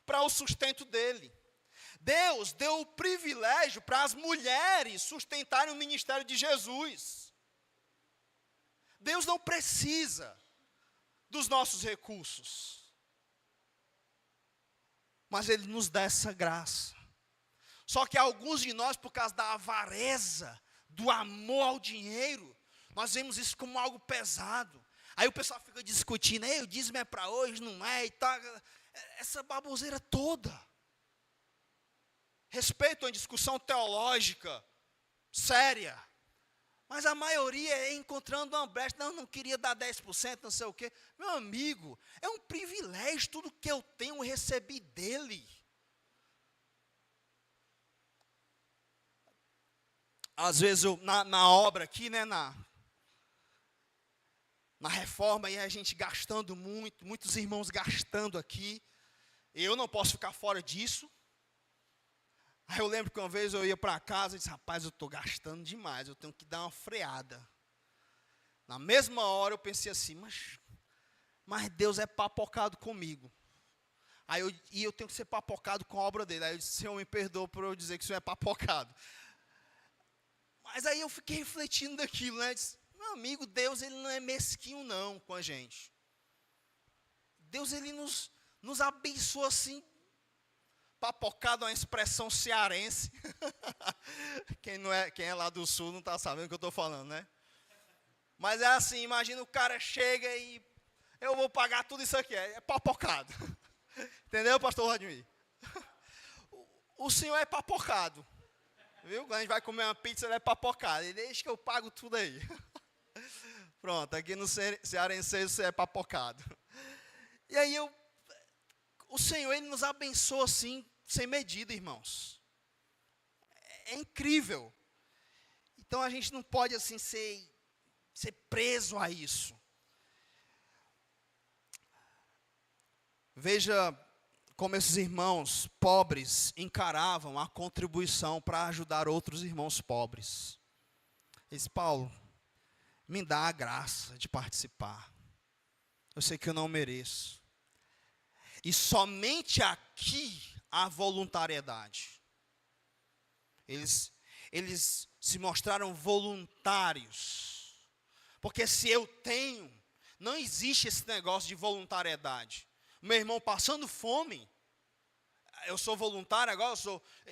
para o sustento dele. Deus deu o privilégio para as mulheres sustentarem o ministério de Jesus. Deus não precisa dos nossos recursos, mas Ele nos dá essa graça. Só que alguns de nós, por causa da avareza, do amor ao dinheiro, nós vemos isso como algo pesado. Aí o pessoal fica discutindo, o dízimo é para hoje, não é, e tal. Essa baboseira toda. Respeito a discussão teológica, séria. Mas a maioria é encontrando uma brecha. Não queria dar 10%, não sei o quê. Meu amigo, é um privilégio, tudo que eu tenho eu recebi dele. Às vezes, na obra aqui, né, na reforma, e a gente gastando muito, muitos irmãos gastando aqui. Eu não posso ficar fora disso. Aí eu lembro que uma vez eu ia para casa e disse, rapaz, eu estou gastando demais, eu tenho que dar uma freada. Na mesma hora eu pensei assim, mas Deus é papocado comigo. E eu tenho que ser papocado com a obra dele. Aí eu disse, Senhor, me perdoa por eu dizer que o Senhor é papocado. Mas aí eu fiquei refletindo daquilo, né? Disse, meu amigo, Deus ele não é mesquinho não com a gente. Deus ele nos abençoa assim. Papocado é uma expressão cearense. Quem é lá do sul não está sabendo o que eu estou falando, né? Mas é assim, imagina o cara chega e eu vou pagar tudo isso aqui, é papocado. Entendeu, pastor Vladimir? O senhor é papocado. Viu? Quando a gente vai comer uma pizza, ele é papocado. Ele deixa que eu pago tudo aí. Pronto, aqui no cearense você é papocado. E aí o Senhor, Ele nos abençoa assim, sem medida, irmãos. É incrível. Então a gente não pode assim ser preso a isso. Veja como esses irmãos pobres encaravam a contribuição para ajudar outros irmãos pobres. Eles, Paulo, me dá a graça de participar. Eu sei que eu não mereço. E somente aqui há voluntariedade. Eles se mostraram voluntários. Porque se eu tenho, não existe esse negócio de voluntariedade. Meu irmão passando fome, eu sou voluntário agora,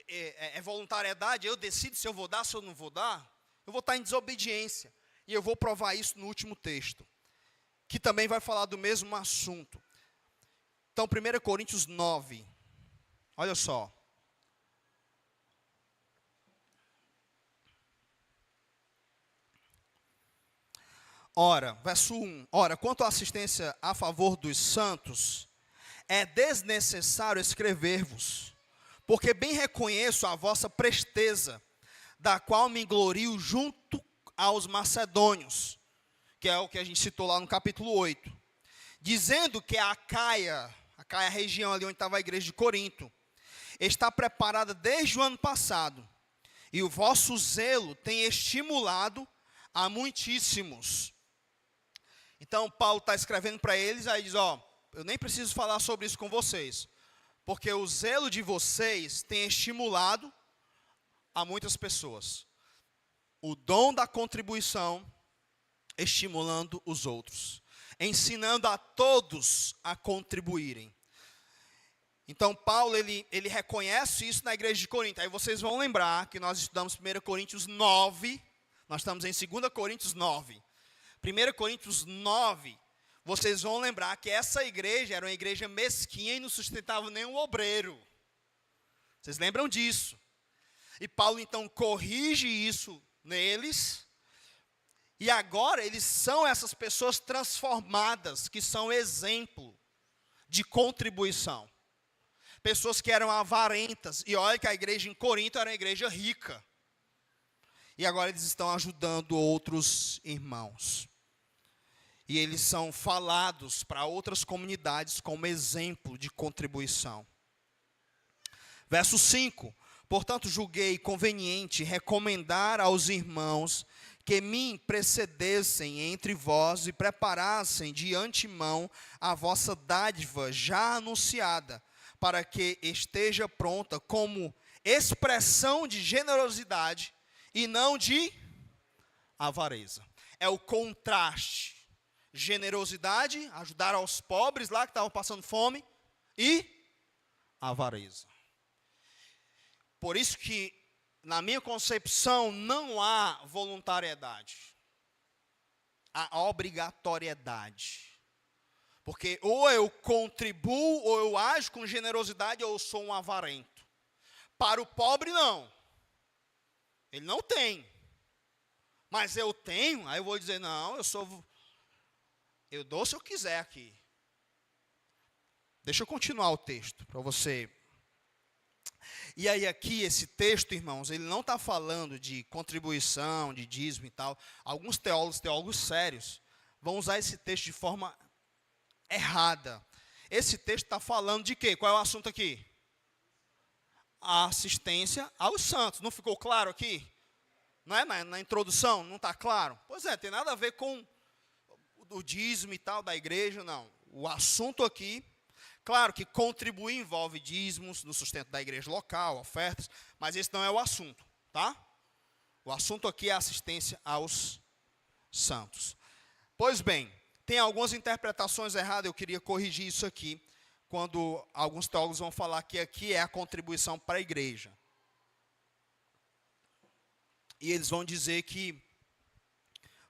é voluntariedade, eu decido se eu vou dar, se eu não vou dar. Eu vou estar em desobediência. E eu vou provar isso no último texto, que também vai falar do mesmo assunto. Então, 1 Coríntios 9, olha só. Ora, verso 1. Ora, quanto à assistência a favor dos santos, é desnecessário escrever-vos, porque bem reconheço a vossa presteza, da qual me glorio junto aos macedônios, que é o que a gente citou lá no capítulo 8, dizendo que a Acaia, região ali onde estava a igreja de Corinto, está preparada desde o ano passado, e o vosso zelo tem estimulado a muitíssimos. Então, Paulo está escrevendo para eles, aí diz, eu nem preciso falar sobre isso com vocês, Porque o zelo de vocês tem estimulado a muitas pessoas. O dom da contribuição estimulando os outros, ensinando a todos a contribuírem. Então, Paulo, ele reconhece isso na igreja de Corinto. Aí vocês vão lembrar que nós estudamos 1 Coríntios 9, nós estamos em 2 Coríntios 9. 1 Coríntios 9, vocês vão lembrar que essa igreja era uma igreja mesquinha e não sustentava nenhum obreiro. Vocês lembram disso? E Paulo, então, corrige isso neles. E agora eles são essas pessoas transformadas, que são exemplo de contribuição. Pessoas que eram avarentas. E olha que a igreja em Corinto era uma igreja rica. E agora eles estão ajudando outros irmãos. E eles são falados para outras comunidades como exemplo de contribuição. Verso 5. Portanto, julguei conveniente recomendar aos irmãos que me precedessem entre vós e preparassem de antemão a vossa dádiva já anunciada, para que esteja pronta como expressão de generosidade e não de avareza. É o contraste. Generosidade, ajudar aos pobres lá que estavam passando fome, e avareza. Por isso que, na minha concepção, não há voluntariedade. Há obrigatoriedade. Porque ou eu contribuo, ou eu ajo com generosidade, ou eu sou um avarento. Para o pobre, não. Ele não tem. Mas eu tenho, aí eu vou dizer, não, eu dou se eu quiser aqui. Deixa eu continuar o texto, para você. E aí aqui, esse texto, irmãos, ele não está falando de contribuição, de dízimo e tal. Alguns teólogos sérios, vão usar esse texto de forma errada. Esse texto está falando de quê? Qual é o assunto aqui? A assistência aos santos. Não ficou claro aqui? Não é? Na introdução, não está claro? Pois é, tem nada a ver com o dízimo e tal da igreja, não. O assunto aqui, claro que contribuir envolve dízimos no sustento da igreja local, ofertas, mas esse não é o assunto, tá? O assunto aqui é a assistência aos santos. Pois bem, tem algumas interpretações erradas, eu queria corrigir isso aqui, quando alguns teólogos vão falar que aqui é a contribuição para a igreja. E eles vão dizer que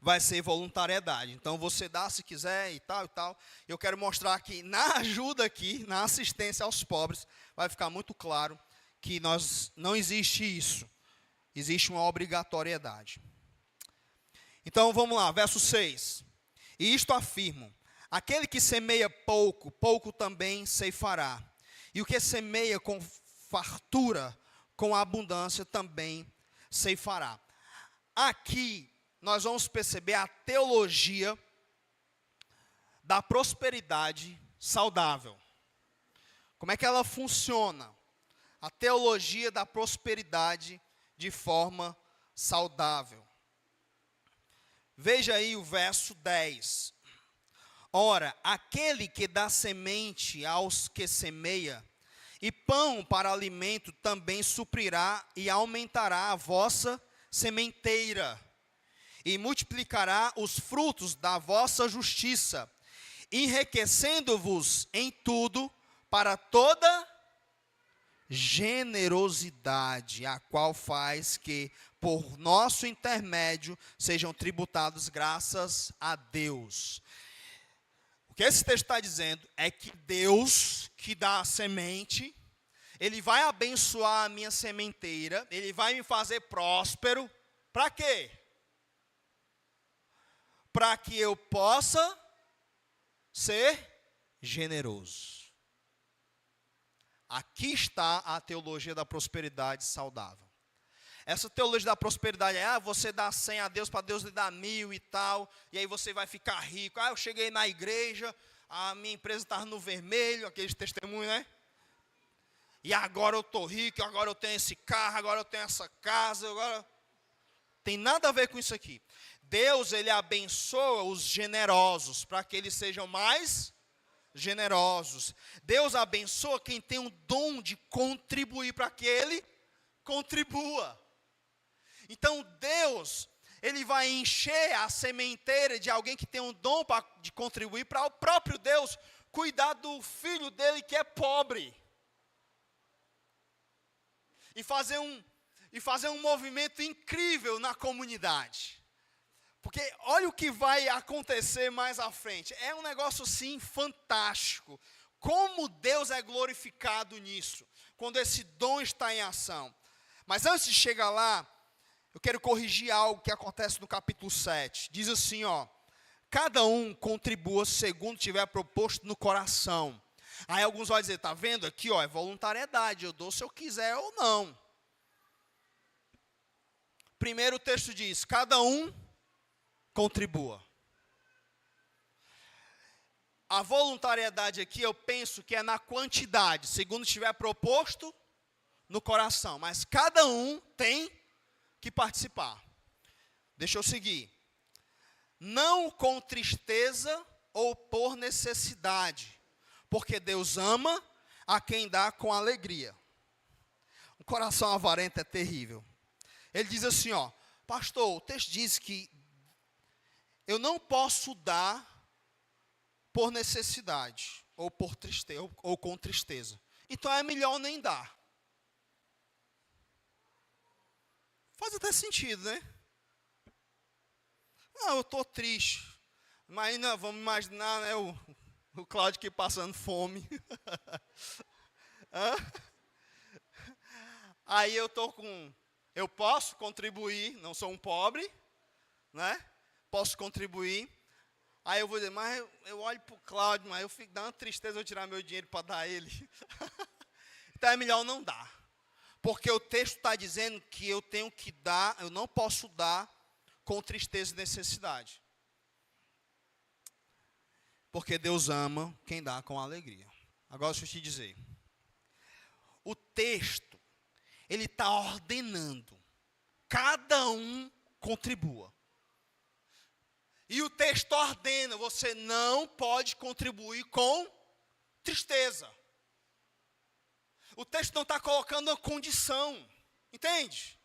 vai ser voluntariedade. Então, você dá se quiser e tal e tal. Eu quero mostrar que na ajuda aqui, na assistência aos pobres, vai ficar muito claro que não existe isso. Existe uma obrigatoriedade. Então, vamos lá, verso 6. E isto afirmo, aquele que semeia pouco, pouco também ceifará. E o que semeia com fartura, com abundância, também ceifará. Aqui, nós vamos perceber a teologia da prosperidade saudável. Como é que ela funciona? A teologia da prosperidade de forma saudável. Veja aí o verso 10. Ora, aquele que dá semente aos que semeia, e pão para alimento também suprirá e aumentará a vossa sementeira, e multiplicará os frutos da vossa justiça, enriquecendo-vos em tudo para toda generosidade, a qual faz que, por nosso intermédio, sejam tributados graças a Deus. O que esse texto está dizendo é que Deus, que dá a semente, Ele vai abençoar a minha sementeira, Ele vai me fazer próspero. Para quê? Para que eu possa ser generoso. Aqui está a teologia da prosperidade saudável. Essa teologia da prosperidade é, você dá 100 a Deus, para Deus lhe dar 1000 e tal, e aí você vai ficar rico. Eu cheguei na igreja, a minha empresa estava no vermelho, aqueles testemunhos, né? E agora eu estou rico, agora eu tenho esse carro, agora eu tenho essa casa, agora... Tem nada a ver com isso aqui. Deus, Ele abençoa os generosos, para que eles sejam mais generosos. Deus abençoa quem tem o dom de contribuir para que ele contribua. Então Deus, ele vai encher a sementeira de alguém que tem um dom de contribuir para o próprio Deus cuidar do filho dele que é pobre. E fazer um movimento incrível na comunidade. Porque olha o que vai acontecer mais à frente. É um negócio assim fantástico. Como Deus é glorificado nisso, quando esse dom está em ação. Mas antes de chegar lá, eu quero corrigir algo que acontece no capítulo 7. Diz assim, ó: cada um contribua segundo tiver proposto no coração. Aí alguns vão dizer, tá vendo aqui, ó, é voluntariedade, eu dou se eu quiser ou não. Primeiro o texto diz, cada um contribua. A voluntariedade aqui, eu penso que é na quantidade, segundo estiver proposto no coração. Mas cada um tem que participar. Deixa eu seguir. Não com tristeza ou por necessidade, porque Deus ama a quem dá com alegria. O coração avarento é terrível. Ele diz assim, ó, pastor, o texto diz que eu não posso dar por necessidade, ou por tristeza, ou com tristeza. Então é melhor nem dar. Faz até sentido, né? Não, eu estou triste. Imagina, vamos imaginar, né, o Cláudio aqui passando fome. Aí eu posso contribuir, não sou um pobre, né? Posso contribuir. Aí eu vou dizer, mas eu olho para o Cláudio, mas eu fico dando uma tristeza eu tirar meu dinheiro para dar a ele. Então é melhor não dar. Porque o texto está dizendo que eu tenho que dar, eu não posso dar com tristeza e necessidade. Porque Deus ama quem dá com alegria. Agora deixa eu te dizer. O texto, ele está ordenando. Cada um contribua. E o texto ordena, você não pode contribuir com tristeza. O texto não está colocando uma condição, entende?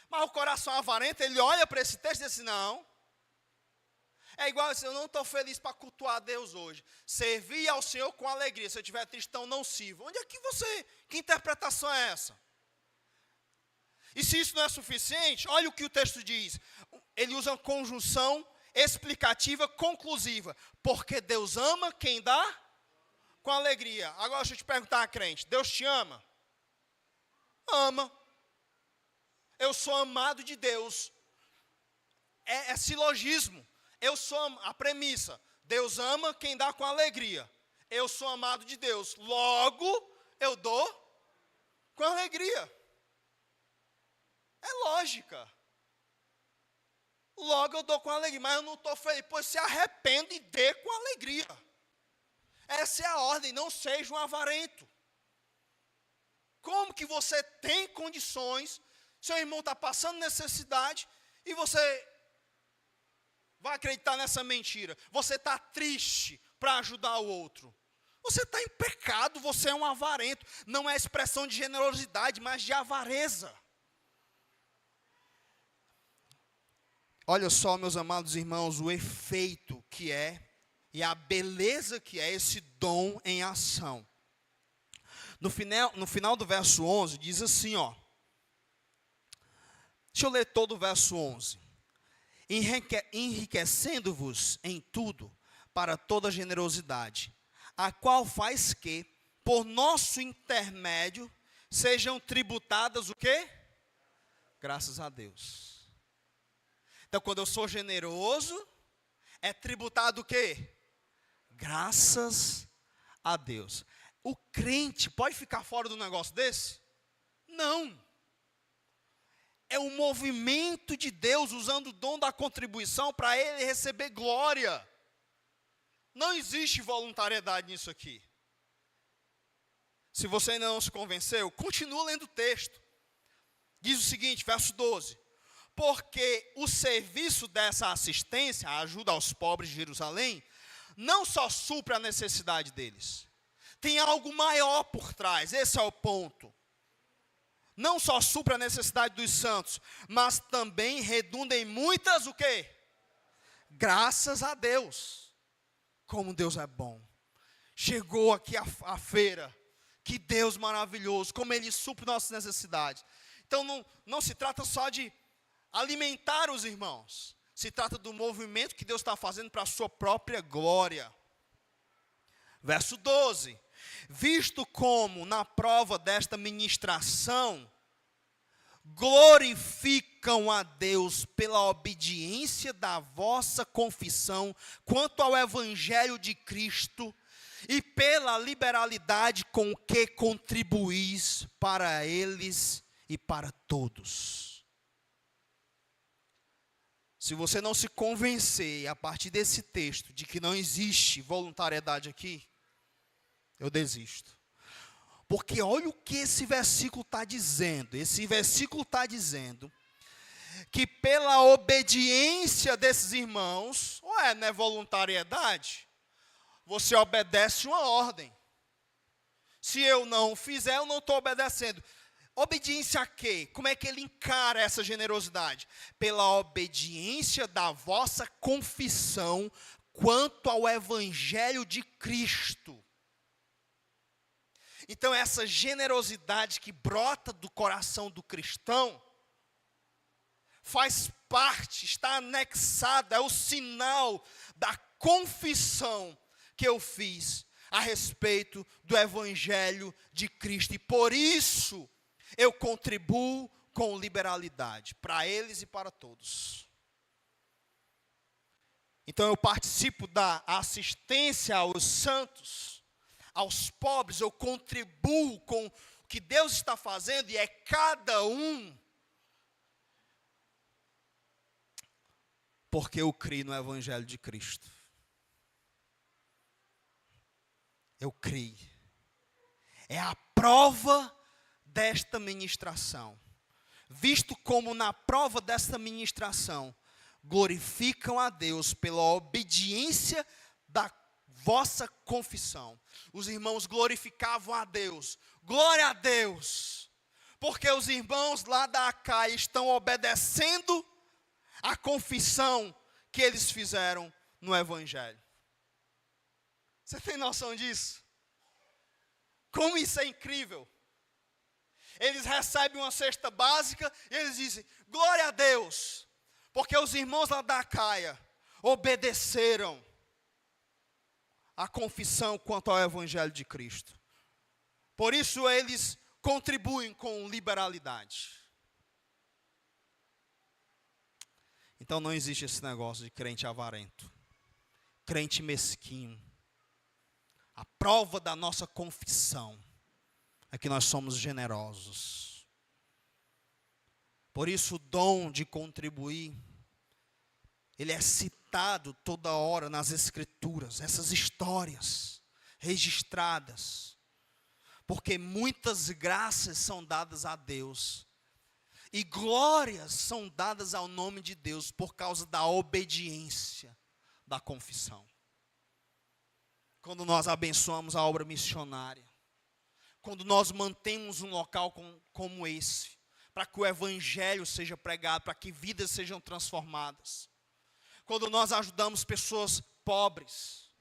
Mas o coração avarento, ele olha para esse texto e diz assim, não. É igual assim, eu não estou feliz para cultuar a Deus hoje. Servir ao Senhor com alegria, se eu estiver triste, então não sirva. Onde é que interpretação é essa? E se isso não é suficiente, olha o que o texto diz. Ele usa uma conjunção explicativa conclusiva. Porque Deus ama quem dá com alegria. Agora deixa eu te perguntar, crente, Deus te ama? Ama. Eu sou amado de Deus. É silogismo. Eu sou a premissa. Deus ama quem dá com alegria. Eu sou amado de Deus. Logo, eu dou com alegria. É lógica. Logo eu dou com alegria, mas eu não estou feliz. Pois se arrepende e dê com alegria. Essa é a ordem, não seja um avarento. Como que você tem condições, seu irmão está passando necessidade, e você vai acreditar nessa mentira? Você está triste para ajudar o outro. Você está em pecado, você é um avarento. Não é expressão de generosidade, mas de avareza. Olha só, meus amados irmãos, o efeito que é e a beleza que é esse dom em ação. No final do verso 11, diz assim, ó. Deixa eu ler todo o verso 11. Enriquecendo-vos em tudo, para toda generosidade, a qual faz que, por nosso intermédio, sejam tributadas o quê? Graças a Deus. Então, quando eu sou generoso, é tributado o quê? Graças a Deus. O crente pode ficar fora do negócio desse? Não. É o movimento de Deus usando o dom da contribuição para ele receber glória. Não existe voluntariedade nisso aqui. Se você ainda não se convenceu, continua lendo o texto. Diz o seguinte, verso 12. Porque o serviço dessa assistência, a ajuda aos pobres de Jerusalém, não só supre a necessidade deles. Tem algo maior por trás, esse é o ponto. Não só supre a necessidade dos santos, mas também redunda em muitas, o quê? Graças a Deus. Como Deus é bom. Chegou aqui a feira. Que Deus maravilhoso, como Ele supre nossas necessidades. Então não se trata só de alimentar os irmãos. Se trata do movimento que Deus está fazendo para a sua própria glória. Verso 12. Visto como na prova desta ministração, glorificam a Deus pela obediência da vossa confissão quanto ao Evangelho de Cristo, e pela liberalidade com que contribuís para eles e para todos. Se você não se convencer a partir desse texto de que não existe voluntariedade aqui, eu desisto. Porque olha o que esse versículo está dizendo. Esse versículo está dizendo que pela obediência desses irmãos, não é voluntariedade? Você obedece uma ordem. Se eu não fizer, eu não estou obedecendo. Obediência a quê? Como é que ele encara essa generosidade? Pela obediência da vossa confissão quanto ao Evangelho de Cristo. Então essa generosidade que brota do coração do cristão, faz parte, está anexada, é o sinal da confissão que eu fiz a respeito do Evangelho de Cristo. E por isso eu contribuo com liberalidade, para eles e para todos. Então eu participo da assistência aos santos, aos pobres, eu contribuo com o que Deus está fazendo, e é cada um, porque eu creio no Evangelho de Cristo. Eu creio. É a prova desta ministração. Visto como na prova desta ministração, glorificam a Deus pela obediência da vossa confissão. Os irmãos glorificavam a Deus. Glória a Deus. Porque os irmãos lá da Acaia estão obedecendo a confissão que eles fizeram no Evangelho. Você tem noção disso? Como isso é incrível. Eles recebem uma cesta básica e eles dizem, glória a Deus, porque os irmãos lá da Acaia obedeceram a confissão quanto ao Evangelho de Cristo. Por isso eles contribuem com liberalidade. Então não existe esse negócio de crente avarento, crente mesquinho. A prova da nossa confissão é que nós somos generosos. Por isso o dom de contribuir, ele é citado toda hora nas Escrituras, essas histórias registradas. Porque muitas graças são dadas a Deus, e glórias são dadas ao nome de Deus por causa da obediência da confissão. Quando nós abençoamos a obra missionária, quando nós mantemos um local como esse, para que o Evangelho seja pregado, para que vidas sejam transformadas, quando nós ajudamos pessoas pobres,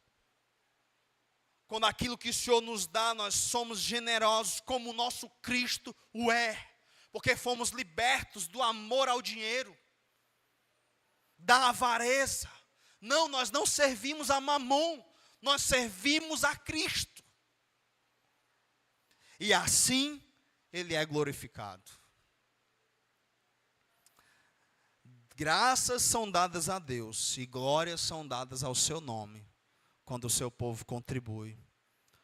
quando aquilo que o Senhor nos dá, nós somos generosos, como o nosso Cristo o é, porque fomos libertos do amor ao dinheiro, da avareza. Não, nós não servimos a Mamon, nós servimos a Cristo. E assim Ele é glorificado. Graças são dadas a Deus e glórias são dadas ao seu nome, quando o seu povo contribui,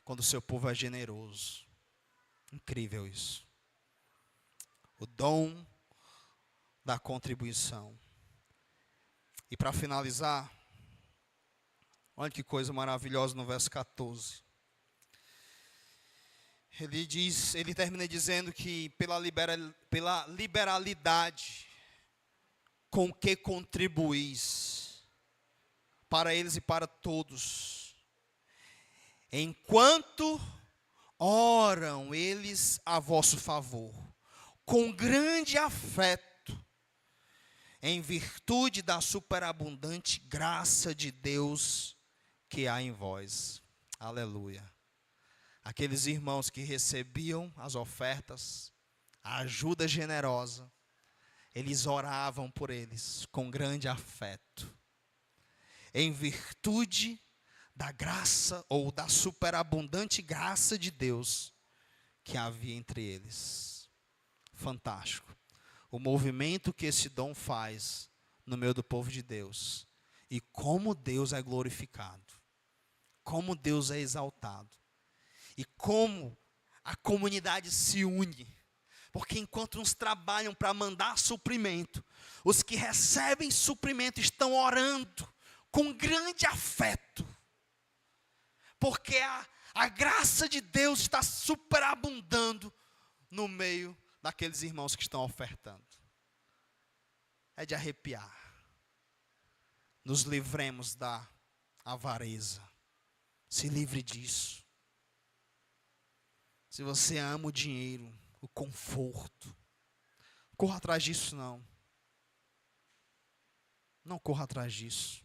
quando o seu povo é generoso. Incrível isso. O dom da contribuição. E para finalizar, olha que coisa maravilhosa no verso 14. Ele termina dizendo que pela liberalidade com que contribuís para eles e para todos, enquanto oram eles a vosso favor, com grande afeto, em virtude da superabundante graça de Deus que há em vós. Aleluia. Aqueles irmãos que recebiam as ofertas, a ajuda generosa, eles oravam por eles com grande afeto, em virtude da graça ou da superabundante graça de Deus que havia entre eles. Fantástico. O movimento que esse dom faz no meio do povo de Deus. E como Deus é glorificado. Como Deus é exaltado. E como a comunidade se une. Porque enquanto uns trabalham para mandar suprimento, os que recebem suprimento estão orando com grande afeto. Porque a graça de Deus está superabundando no meio daqueles irmãos que estão ofertando. É de arrepiar. Nos livremos da avareza. Se livre disso. Se você ama o dinheiro, o conforto, corra atrás disso não. Não corra atrás disso.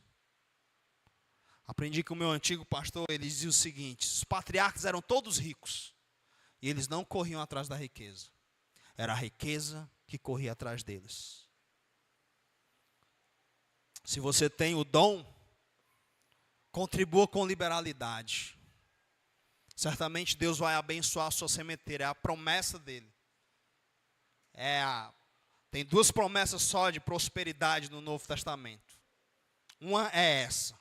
Aprendi com o meu antigo pastor, ele dizia o seguinte: os patriarcas eram todos ricos. E eles não corriam atrás da riqueza. Era a riqueza que corria atrás deles. Se você tem o dom, contribua com liberalidade. Certamente Deus vai abençoar a sua sementeira. É a promessa dele. Tem duas promessas só de prosperidade no Novo Testamento. Uma é essa.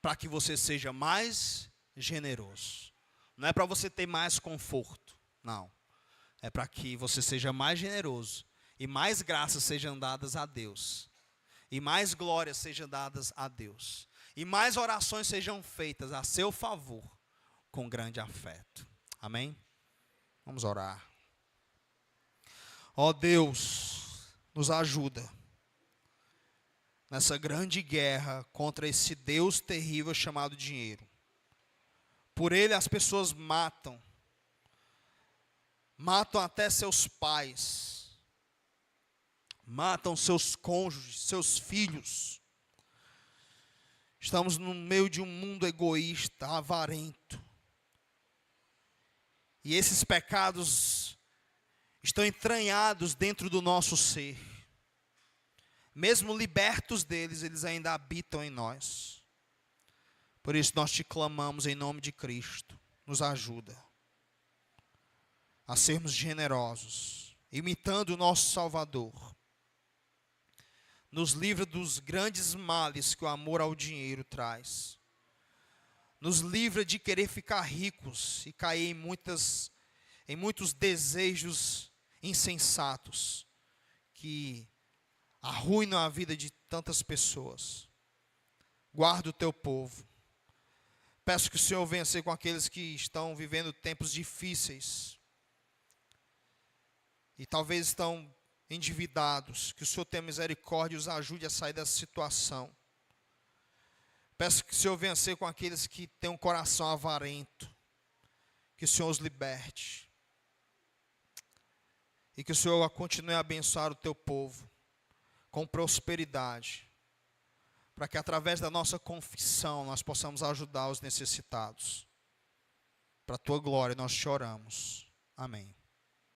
Para que você seja mais generoso. Não é para você ter mais conforto. Não. É para que você seja mais generoso. E mais graças sejam dadas a Deus. E mais glórias sejam dadas a Deus. E mais orações sejam feitas a seu favor. Com grande afeto. Amém? Vamos orar. Ó Deus, nos ajuda. Nessa grande guerra contra esse Deus terrível chamado dinheiro. Por ele as pessoas matam. Matam até seus pais. Matam seus cônjuges, seus filhos. Estamos no meio de um mundo egoísta, avarento. E esses pecados estão entranhados dentro do nosso ser. Mesmo libertos deles, eles ainda habitam em nós. Por isso nós te clamamos em nome de Cristo. Nos ajuda a sermos generosos, imitando o nosso Salvador. Nos livra dos grandes males que o amor ao dinheiro traz. Nos livra de querer ficar ricos e cair em muitos desejos insensatos que arruinam a vida de tantas pessoas. Guarda o teu povo. Peço que o Senhor venha ser com aqueles que estão vivendo tempos difíceis. E talvez estão endividados. Que o Senhor tenha misericórdia e os ajude a sair dessa situação. Peço que o Senhor venha ser com aqueles que têm um coração avarento. Que o Senhor os liberte. E que o Senhor continue a abençoar o teu povo com prosperidade, para que através da nossa confissão nós possamos ajudar os necessitados. Para a tua glória nós te oramos. Amém.